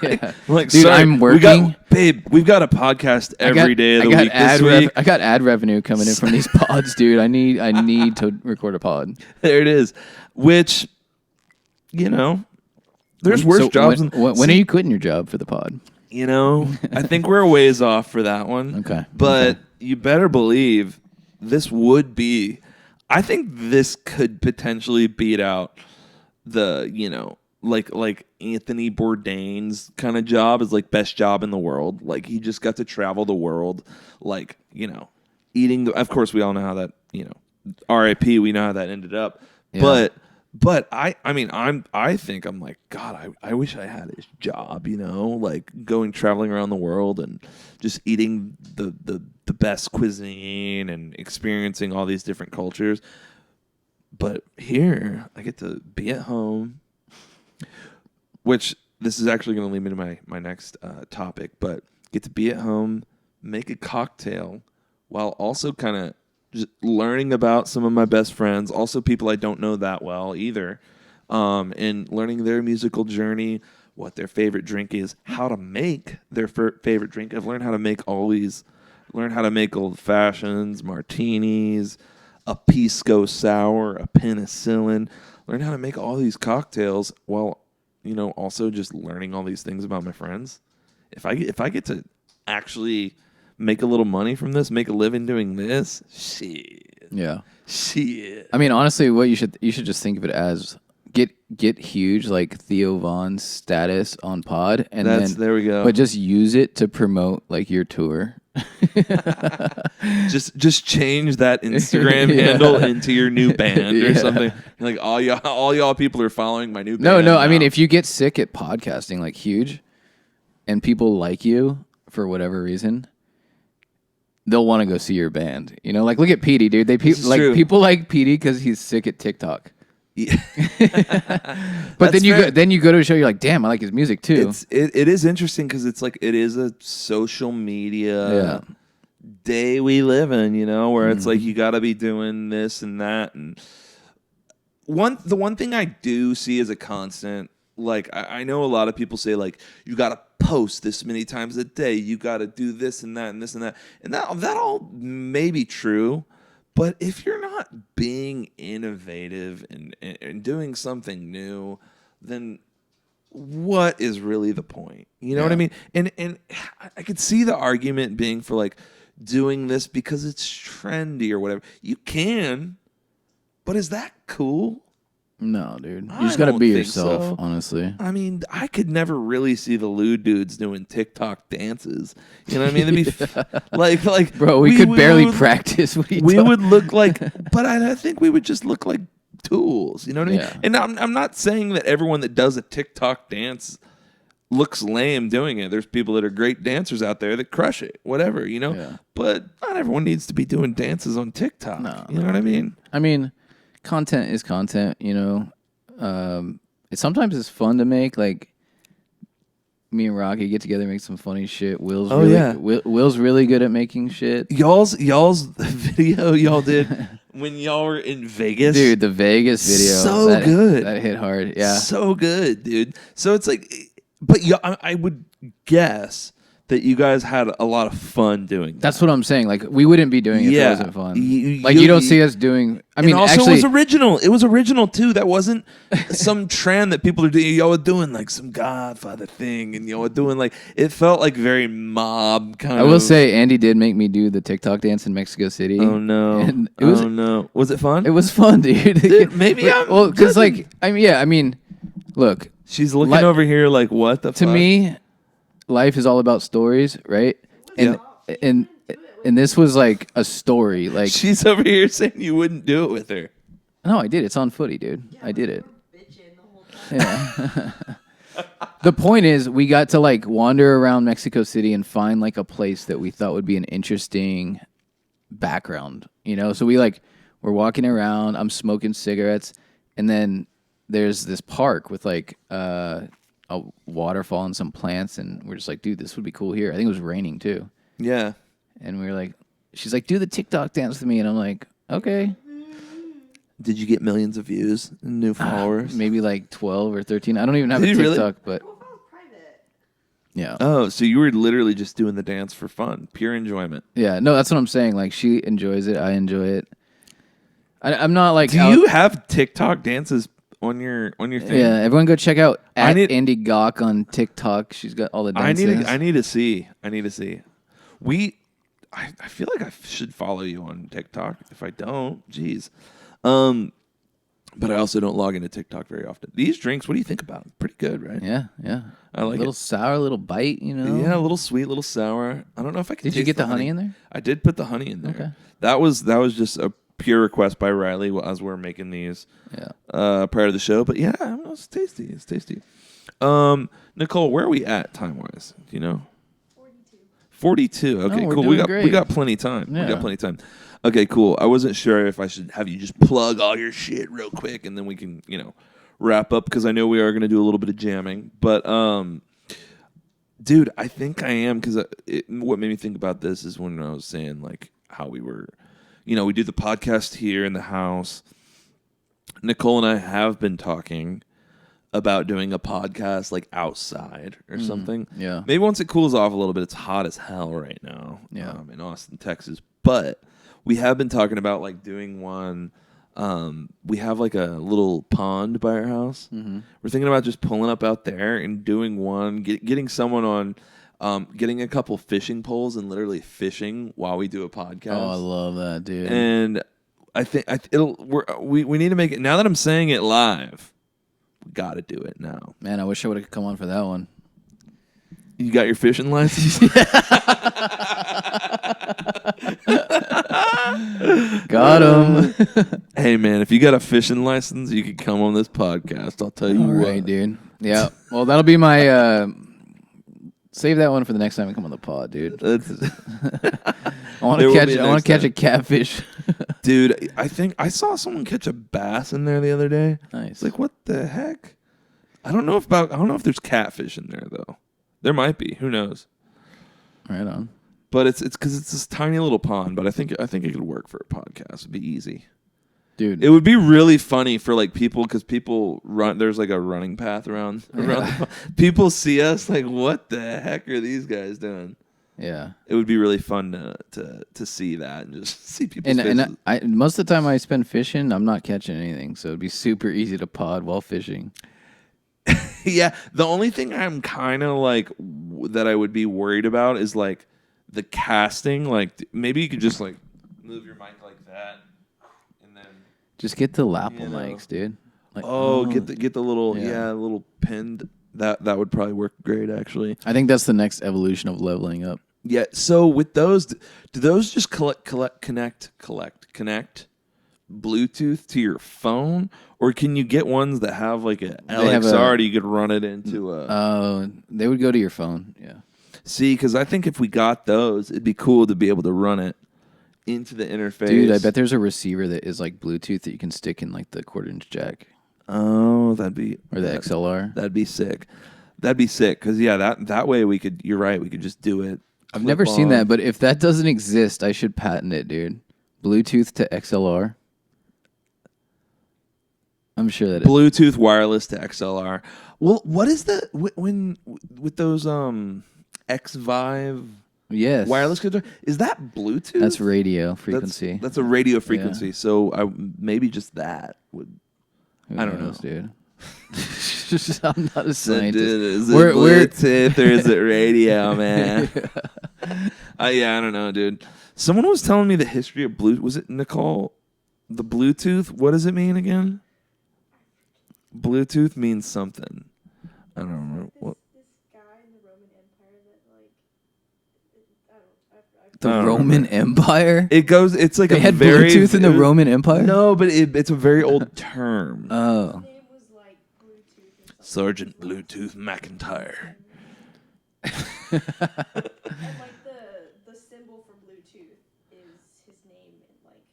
Yeah. Like, Dude, sorry, I'm working. We've got a podcast every day of the week ad this week. I got ad revenue coming in from these pods, dude. I need to record a pod. There it is. Which, you know, there's worse So jobs. When are you quitting your job for the pod? You know, I think we're a ways off for that one. Okay. But Okay. you better believe this would be, I think this could potentially beat out the, you know, like Anthony Bourdain's kind of job is like best job in the world. Like he just got to travel the world, like, you know, eating of course we all know how that, you know, RIP, we know how that ended up. Yeah. But I think I'm like, God, I wish I had his job, you know, like traveling around the world and just eating the best cuisine and experiencing all these different cultures. But here I get to be at home, which this is actually going to lead me to my next topic, but get to be at home, make a cocktail while also kind of just learning about some of my best friends, also people I don't know that well either, and learning their musical journey, what their favorite drink is, how to make their favorite drink. I've learned how to make learn how to make old fashions, martinis, a pisco sour, a penicillin. Learn how to make all these cocktails while, you know, also just learning all these things about my friends. If I get to actually make a little money from this, make a living doing this, shit. Yeah. Shit. I mean, honestly, what you should just think of it as get huge like Theo Von's status on pod, and There we go. But just use it to promote like your tour. just change that Instagram Yeah. handle into your new band or Yeah. something. Like all y'all people are following my new band. No. I mean, now. if you get sick at podcasting like huge, and people like you for whatever reason, they'll want to go see your band. You know, like look at Petey, dude. This is Like true. people like Petey because he's sick at TikTok. Yeah. But That's fair. then you go to a show, you're like, damn, I like his music too. It is interesting because it's like it is a social media Yeah. day we live in, you know, where it's like you got to be doing this and that. And the one thing I do see as a constant, like I know a lot of people say like you got to post this many times a day, you got to do this and that and this and that, and that all may be true. But if you're not being innovative and doing something new, then what is really the point? You know what I mean? And I could see the argument being for like doing this because it's trendy or whatever. You can, but is that cool? No, dude. You I just gotta don't be think yourself, so. honestly. I mean, I could never really see the Lewd Dudes doing TikTok dances. You know what I mean? It'd be like, Bro, we could barely practice. What are you We talking- would look like, but I think we would just look like tools. You know what I mean? Yeah. And I'm not saying that everyone that does a TikTok dance looks lame doing it. There's people that are great dancers out there that crush it, whatever, you know? Yeah. But not everyone needs to be doing dances on TikTok. No, you know what I mean? I mean, content is content, you know. Sometimes it's fun to make. Like me and Rocky get together, and make some funny shit. Will's Will's really good at making shit. Y'all's video y'all did when y'all were in Vegas, Dude, the Vegas video, good. That hit hard. Yeah, so good, dude. So it's like, but I would guess that you guys had a lot of fun doing that. That's what I'm saying. Like, we wouldn't be doing it if it wasn't fun. You don't see us doing. I mean, also actually, it was original. It was original too. That wasn't some trend that people are doing. Y'all were doing like some Godfather thing, and y'all were doing like, it felt like very mob kind of. I will say, Andy did make me do the TikTok dance in Mexico City. Oh no! And it was, no! Was it fun? It was fun, dude. Maybe I'm. Well, because like, I mean, look. She's looking over here like, what the fuck? To me, life is all about stories, right? And and this was like a story. Like, she's over here saying you wouldn't do it with her. No, I did. It's on footy, dude. I did it. Bitching the whole time. Yeah. The point is, we got to like wander around Mexico City and find like a place that we thought would be an interesting background, you know? So we're walking around, I'm smoking cigarettes, and then there's this park with like a waterfall and some plants, and we're just like, dude, this would be cool here. I think it was raining too. Yeah. And we were like, she's like, do the TikTok dance with me, and I'm like, okay. Did you get millions of views and new followers? Maybe like 12 or 13. I don't even have a Did you really? TikTok, but Well, if I was private. yeah. Oh, so you were literally just doing the dance for fun, pure enjoyment. Yeah, no, that's what I'm saying. Like, she enjoys it, I enjoy it. I'm not like. Do you have TikTok dances on your thing? Yeah, everyone go check out Andy Gawk on TikTok. She's got all the dances. I need to see. I feel like I should follow you on TikTok. If I don't, geez. But I also don't log into TikTok very often. These drinks, what do you think about them? Pretty good, right? Yeah. I like a little sour, a little bite, you know. Yeah, a little sweet, a little sour. I don't know if I can. Did you get the honey in there? I did put the honey in there. Okay. That was just a pure request by Riley as we're making these. Yeah. Prior to the show, but yeah, it's tasty. It's tasty. Nicole, where are we at time wise? Do you know? 42. Okay, we're cool. doing great. We got plenty of time. Yeah. We got plenty of time. Okay, cool. I wasn't sure if I should have you just plug all your shit real quick and then we can, wrap up because I know we are going to do a little bit of jamming. But, dude, I think I am because what made me think about this is when I was saying like how we were, we do the podcast here in the house. Nicole and I have been talking about doing a podcast like outside or something. Yeah. Maybe once it cools off a little bit. It's hot as hell right now. Yeah. In Austin, Texas. But we have been talking about like doing one. We have like a little pond by our house. Mm-hmm. We're thinking about just pulling up out there and doing one, getting someone on, getting a couple fishing poles and literally fishing while we do a podcast. Oh, I love that, dude. And I think we need to make it, now that I'm saying it live, we got to do it now. Man, I wish I would have come on for that one. You got your fishing license? Got him. Hey, man, if you got a fishing license, you can come on this podcast. I'll tell you All what. right, dude. Yeah. Well, that'll be my... save that one for the next time I come on the pod, dude. I want to catch a catfish. Dude, I think I saw someone catch a bass in there the other day. Nice. It's like, what the heck? I don't know if there's catfish in there though. There might be. Who knows? Right on. But it's because it's this tiny little pond. But I think it could work for a podcast. It'd be easy, dude. It would be really funny for like people because people run. There's like a running path around. People see us like, what the heck are these guys doing? Yeah. It would be really fun to see that and just see people. And I most of the time I spend fishing, I'm not catching anything, so it'd be super easy to pod while fishing. Yeah, the only thing I'm kind of like that I would be worried about is like the casting. Like maybe you could just like move your mic like that, and then just get the lapel mics, dude. Like, get the little little pinned. That would probably work great actually. I think that's the next evolution of leveling up. Yeah. So with those, do those just connect Bluetooth to your phone, or can you get ones that have like a LXR? You could run it into a. Oh, they would go to your phone. Yeah. See, because I think if we got those, it'd be cool to be able to run it into the interface. Dude, I bet there's a receiver that is like Bluetooth that you can stick in like the 1/4-inch jack. Oh, that'd be or the XLR. That'd be sick. That'd be sick because that way we could. You're right. We could just do it. I've never seen that, but if that doesn't exist, I should patent it, dude. Bluetooth to XLR. I'm sure that Bluetooth wireless to XLR. Well, what is the when with those X Vive? Yes. Wireless control. Is that Bluetooth? That's radio frequency. That's a radio frequency. Yeah. So maybe just that would. Who I don't knows, know, dude. I'm not a scientist. Dude, is it Bluetooth or is it radio, man? I don't know, dude. Someone was telling me the history of Bluetooth. Was it Nicole? The Bluetooth. What does it mean again? Bluetooth means something. I don't remember. What? The Roman Empire? It's like they had Bluetooth in the Roman Empire? No, but it's a very old term. Oh. Sergeant Bluetooth McIntyre. And like the symbol for Bluetooth is his name and like.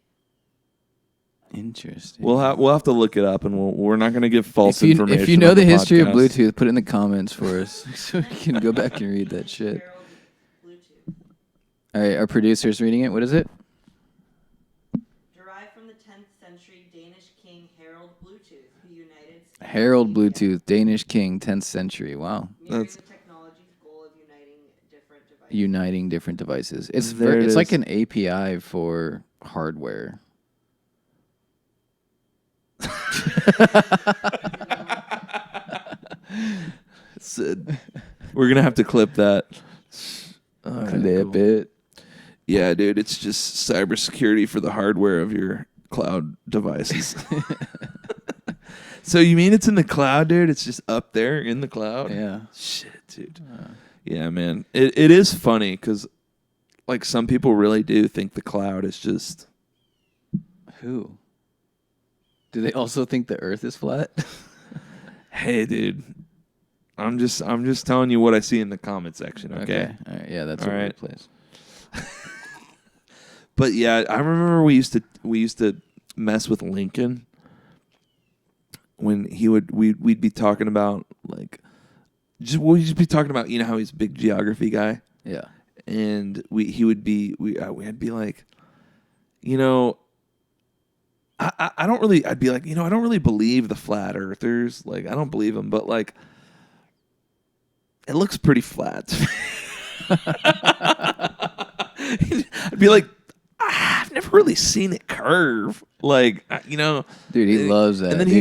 Interesting. We'll have to look it up, and we're not going to give false information. If you know the history of Bluetooth, put it in the comments for us so we can go back and read that shit. All right, our producer's reading it. What is it? Derived from the 10th century Danish king Harald Bluetooth, who united. Harold Bluetooth, Danish king, 10th century. Wow. That's the technology's goal of uniting different devices. It's like an API for hardware. We're gonna have to clip that. Clip it. Yeah, dude, it's just cybersecurity for the hardware of your cloud devices. So you mean it's in the cloud, dude? It's just up there in the cloud? Yeah. Shit, dude. Yeah, man. It is funny because, like, some people really do think the cloud is just... Who? Do they also think the Earth is flat? Hey, dude. I'm just telling you what I see in the comment section, okay? All right. Yeah, that's a weird place. But yeah, I remember we used to mess with Lincoln when we'd be talking about like we'd just be talking about, you know how he's a big geography guy? Yeah. And we'd be like, you know, I'd be like, you know, I don't really believe the flat earthers. Like, I don't believe them, but like it looks pretty flat. I'd be like, I've never really seen it curve. Like, you know. Dude, he loves that. And then he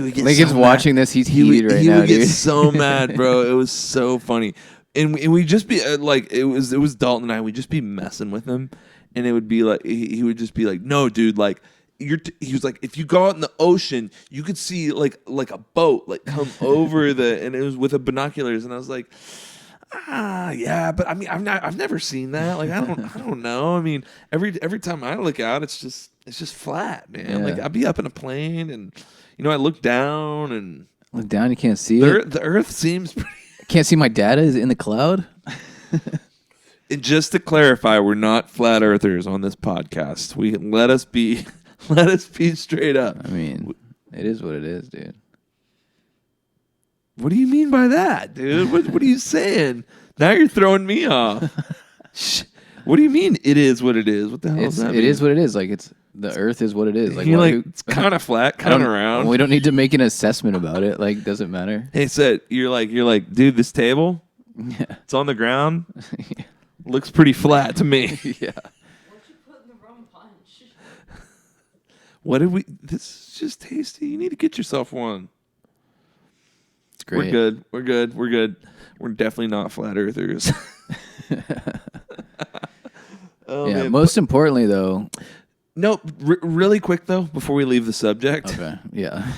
would get Lincoln's so watching mad. this. He's heated right now, dude. He would get so mad, bro. It was so funny. And we'd just be like, it was Dalton and I. We'd just be messing with him. And it would be like, he would just be like, no, dude, like, he was like, if you go out in the ocean, you could see like a boat like come over and it was with the binoculars. And I was like, yeah, but I mean, I've never seen that. Like, I don't know. I mean, every time I look out, it's just flat, man. Yeah. Like, I'd be up in a plane, and you know, I look down, you can't see it. The Earth seems pretty. Can't see my data is in the cloud. And just to clarify, we're not flat earthers on this podcast. We let us be straight up. I mean, it is what it is, dude. What do you mean by that, dude? What are you saying? Now you're throwing me off. What do you mean it is what it is? What the hell does that mean? It is what it is. Like, the Earth is what it is. Like, it's kind of flat, kind of round. We don't need to make an assessment about it. Like, doesn't matter. Hey, Seth, you're like, dude, this table, yeah, it's on the ground. Yeah. Looks pretty flat to me. Yeah. What'd you put in the rum punch? What did we? This is just tasty. You need to get yourself one. It's great. We're good. We're definitely not flat earthers. Most importantly, though, No, really quick though, before we leave the subject. Okay. Yeah.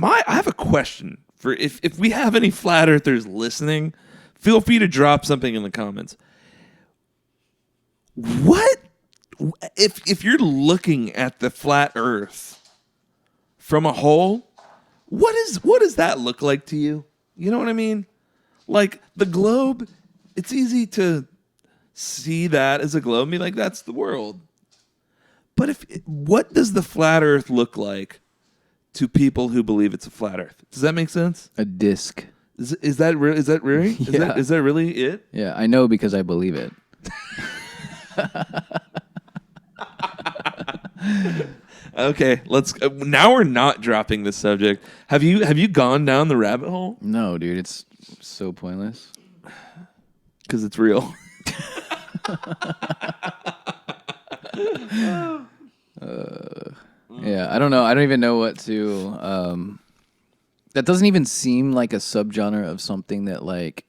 I have a question for if we have any flat earthers listening, feel free to drop something in the comments. What if you're looking at the flat earth from a hole, what does that look like to you? You know what I mean? Like the globe, it's easy to see that as a globe and be like, that's the world. But what does the flat earth look like to people who believe it's a flat earth? Does that make sense? A disc. Is that really? Yeah. Is that really it? Yeah, I know because I believe it. Okay, let's. Now we're not dropping this subject. Have you gone down the rabbit hole? No, dude, it's so pointless. Because it's real. Yeah, I don't know. I don't even know what to. That doesn't even seem like a subgenre of something that like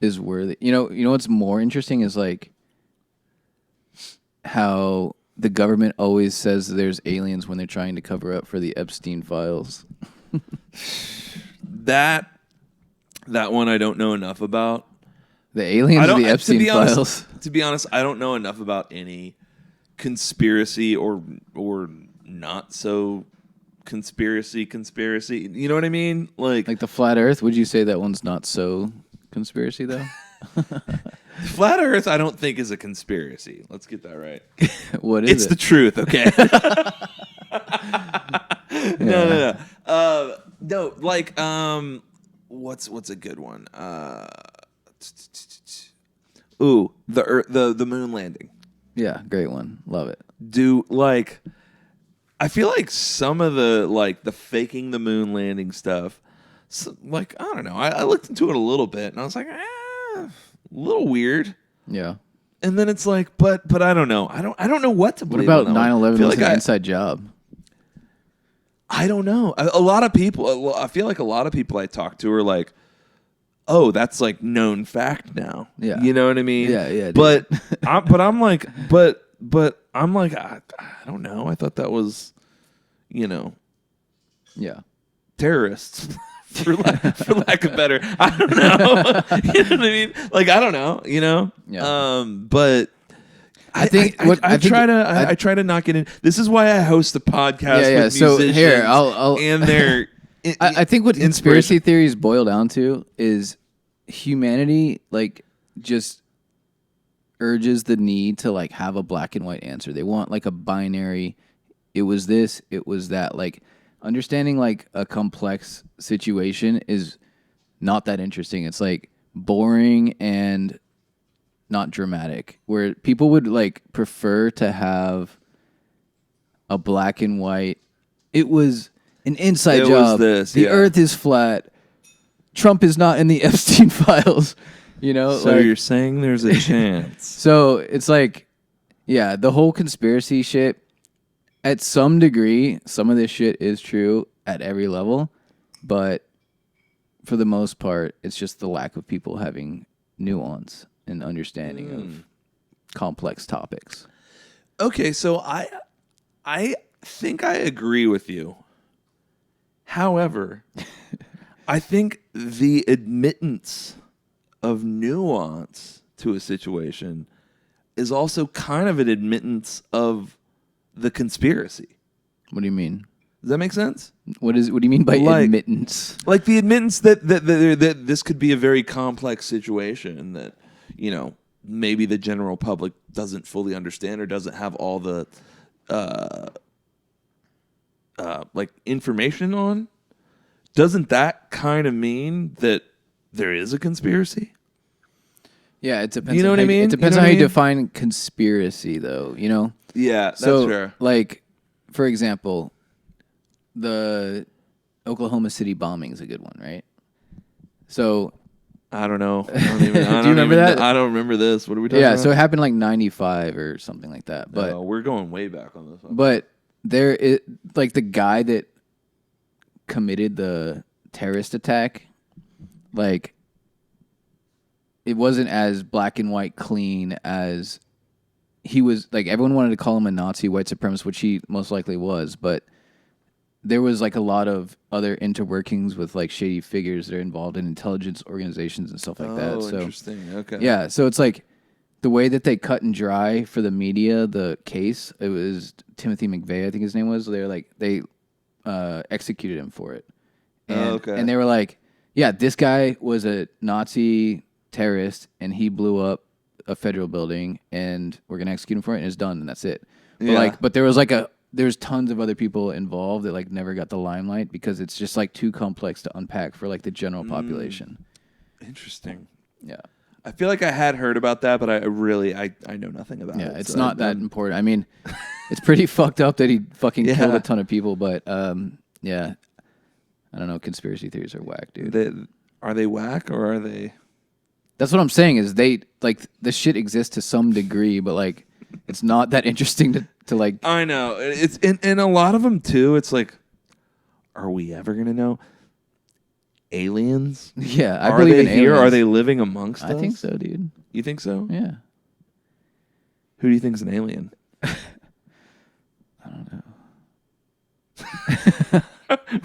is worthy. You know what's more interesting is like how the government always says there's aliens when they're trying to cover up for the Epstein files. That one I don't know enough about. The aliens or the Epstein to be honest, files? To be honest, I don't know enough about any conspiracy or not so conspiracy. You know what I mean? Like Like the flat Earth? Would you say that one's not so conspiracy though? flat Earth, I don't think is a conspiracy. Let's get that right. What is It's it? the truth, okay? No. No, like what's a good one? The moon landing. Yeah, great one. Love it. I feel like some of the faking the moon landing stuff, I don't know. I looked into it a little bit and I was like, a little weird. Yeah. And then it's like, but I don't know. I don't know what to What believe. about on that one. 9/11 Feel was like an inside job? I don't know. A lot of people. I feel like a lot of people I talk to are like, "Oh, that's like known fact now." Yeah. You know what I mean? Yeah, dude. But I'm like, I don't know. I thought that was, Yeah. terrorists. for lack of better, I don't know. You know what I mean? Like I don't know. Yeah. But I try to not get in. This is why I host a podcast. Yeah. With So musicians here, I'll and their. I think what conspiracy theories boil down to is humanity, like, just urges the need to like have a black and white answer. They want like a binary. It was this. It was that. Like understanding like a complex situation is not that interesting. It's like boring and not dramatic. Where people would like prefer to have a black and white. It was an inside job. The Earth is flat. Trump is not in the Epstein files. So you're saying there's a chance. So it's like, yeah, the whole conspiracy shit, at some degree, some of this shit is true at every level, but for the most part, it's just the lack of people having nuance and understanding of complex topics. Okay, so I think I agree with you. However, I think the admittance of nuance to a situation is also kind of an admittance of the conspiracy. What do you mean? Does that make sense? What do you mean by admittance? Like the admittance that this could be a very complex situation that, maybe the general public doesn't fully understand or doesn't have all the information on. Doesn't that kind of mean that there is a conspiracy? Yeah, it depends. You know what I mean? It depends on how you define conspiracy, though. Yeah, that's so, fair. Like, for example, the Oklahoma City bombing is a good one, right? So I don't know. Do you remember that? I don't remember this. What are we talking about? Yeah, so it happened like 95 or something like that. But no, we're going way back on this one. But there is like the guy that committed the terrorist attack, like it wasn't as black and white clean as he was. Like everyone wanted to call him a Nazi white supremacist, which he most likely was, but there was like a lot of other interworkings with like shady figures that are involved in intelligence organizations and stuff like that. So interesting. Okay. yeah, so it's like the way that they cut and dry for the media the case. It was Timothy McVeigh, I think his name was. They executed him for it, and they were like, yeah, this guy was a Nazi terrorist and he blew up a federal building, and we're gonna execute him for it, and it's done, and that's it. But there was like there's tons of other people involved that like never got the limelight because it's just like too complex to unpack for like the general population. Interesting. Yeah. I feel like I had heard about that, but I know nothing about it. Yeah, it's not that important. I mean, it's pretty fucked up that he fucking killed a ton of people, but yeah. I don't know, conspiracy theories are whack, dude. Are they whack or are they? That's what I'm saying is they like the shit exists to some degree, but like it's not that interesting to like. I know it's in a lot of them too. It's like, are we ever gonna know? Aliens? Yeah, I believe in aliens. Are they living amongst us? I think so, dude. You think so? Yeah. Who do you think is an alien? I don't know.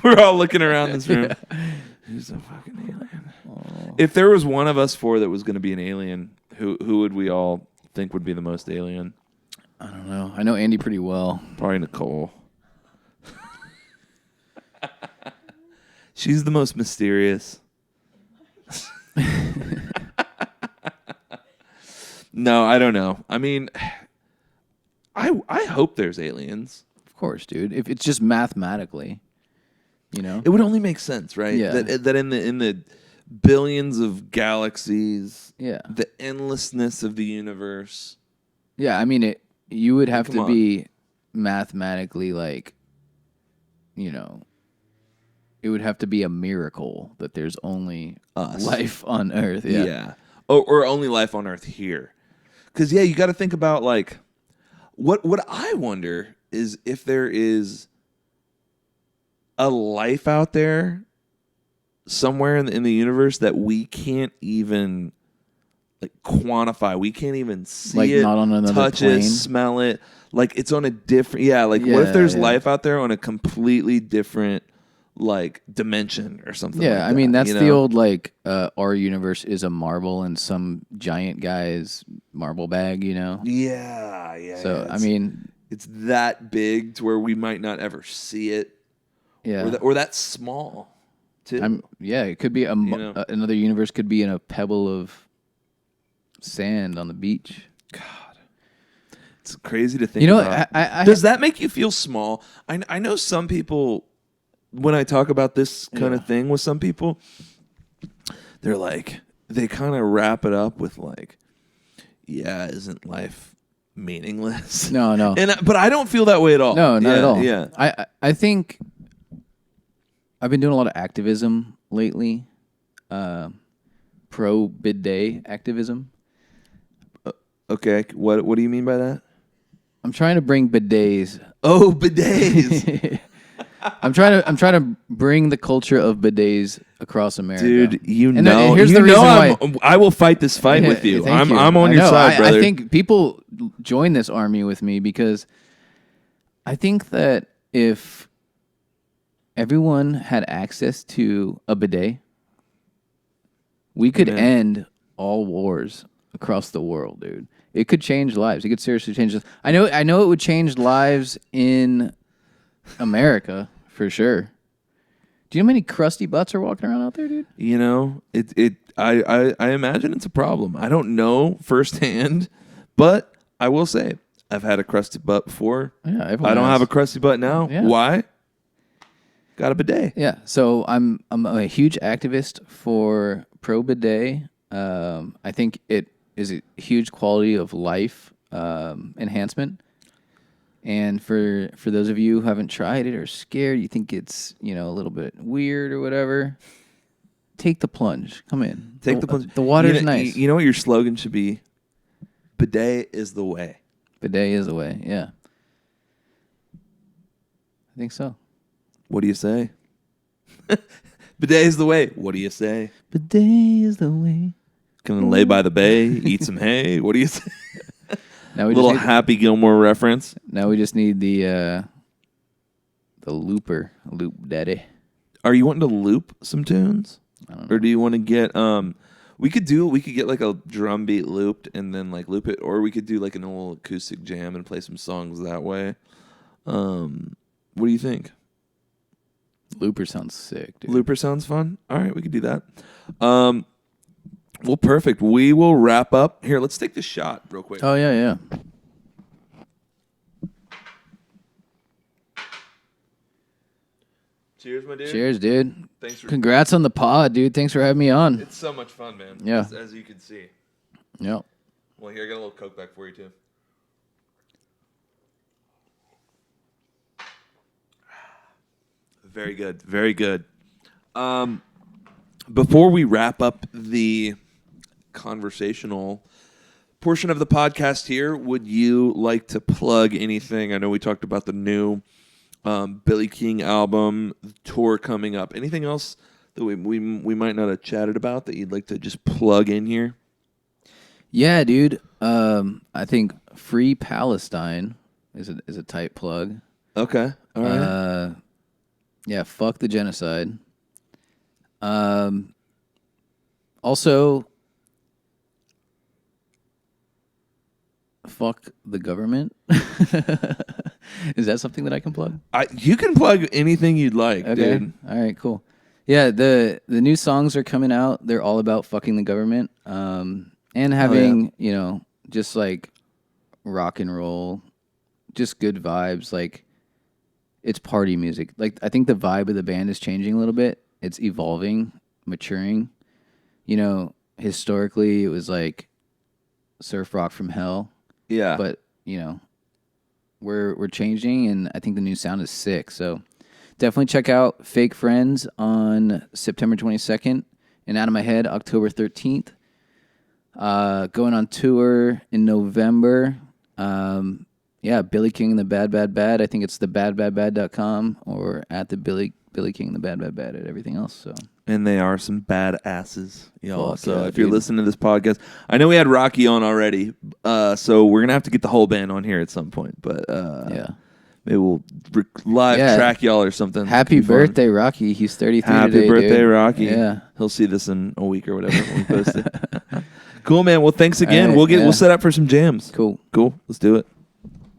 We're all looking around this room. Yeah. Who's a fucking alien? Oh. If there was one of us four that was going to be an alien, who would we all think would be the most alien? I don't know. I know Andy pretty well. Probably Nicole. She's the most mysterious. No, I don't know. I mean, I hope there's aliens. Of course, dude. If it's just mathematically, you know, it would only make sense, right? Yeah. That in the billions of galaxies, yeah, the endlessness of the universe. Yeah, I mean, you would have to be mathematically like, you know, it would have to be a miracle that there's only life on Earth. Yeah. Yeah. Or only life on Earth here. Because, yeah, you got to think about, like, what I wonder is if there is a life out there somewhere in the universe that we can't even, like, quantify. We can't even see like it, not on another touch plane. it, smell it. Like, it's on a different... Yeah, like, what if there's life out there on a completely different... like dimension or something. Yeah, like that, I mean that's the old like our universe is a marble in some giant guy's marble bag, you know. Yeah. So I mean, it's that big to where we might not ever see it. Yeah, or that small too. It could be another universe. Could be in a pebble of sand on the beach. God, it's crazy to think. You know, about. Does that make you feel small? I know some people. When I talk about this kind of thing with some people, they're like, they kind of wrap it up with like, yeah, isn't life meaningless? No. But I don't feel that way at all. No, not at all. Yeah. I think I've been doing a lot of activism lately, pro bidet activism. Okay, what do you mean by that? I'm trying to bring bidets. Oh, bidets. I'm trying to bring the culture of bidets across America. Dude, here's the reason why I will fight this fight with you. Thank you. I'm on your side, brother. I think people join this army with me because I think that if everyone had access to a bidet, we could end all wars across the world, dude. It could change lives. It could seriously change lives. I know it would change lives in America, for sure. Do you know how many crusty butts are walking around out there, dude? You know, I imagine it's a problem. I don't know firsthand, but I will say I've had a crusty butt before. Yeah, I don't have a crusty butt now. Yeah. Why? Got a bidet. Yeah, so I'm a huge activist for pro bidet. I think it is a huge quality of life enhancement. And for those of you who haven't tried it or scared, you think it's, a little bit weird or whatever, take the plunge. Come in. Take the plunge. The water's nice. You know what your slogan should be? Bidet is the way. Bidet is the way, yeah. I think so. What do you say? Bidet is the way. What do you say? Bidet is the way. Gonna lay by the bay, eat some hay. What do you say? Now we Little just need, Happy Gilmore reference. now we just need the looper, loop daddy. Are you wanting to loop some tunes? I don't know. Or do you want to get we could get like a drum beat looped and then like loop it, or we could do like an old acoustic jam and play some songs that way. What do you think? Looper sounds sick, dude. Looper sounds fun. All right, we could do that. Well, perfect. We will wrap up. Here, let's take the shot real quick. Oh, yeah. Cheers, my dude. Cheers, dude. Thanks for Congrats on the pod, dude. Thanks for having me on. It's so much fun, man. Yeah. As you can see. Yep. Well, here, I got a little Coke back for you, too. Very good. Very good. Before we wrap up the conversational portion of the podcast here, would you like to plug anything? I know we talked about the new Billy King album, tour coming up. Anything else that we might not have chatted about that you'd like to just plug in here? Yeah, dude. I think Free Palestine is a tight plug. Okay. All right. Yeah, fuck the genocide. Also, fuck the government. Is that something that I can plug? You can plug anything you'd like, Okay. dude. All right, cool. Yeah, the new songs are coming out. They're all about fucking the government. And having, just like rock and roll, just good vibes. Like, it's party music. Like, I think the vibe of the band is changing a little bit. It's evolving, maturing. Historically, it was like surf rock from hell. Yeah. But, we're changing, and I think the new sound is sick. So definitely check out Fake Friends on September 22nd and Out of My Head October 13th. Going on tour in November. Billy King and the Bad Bad Bad. I think it's thebadbadbad.com or at the Billy King and the Bad Bad Bad at everything else. So. And they are some bad-asses, y'all. Fuck So yeah, if you're dude. listening to this podcast, I know we had Rocky on already, so we're going to have to get the whole band on here at some point. But Yeah. maybe we'll live track y'all or something. Happy It'd be fun. birthday, Rocky. He's 33 Happy today, birthday, dude. Rocky. Yeah. He'll see this in a week or whatever when we post it. Cool, man. Well, thanks again. All right, We'll yeah. set up for some jams. Cool. Let's do it.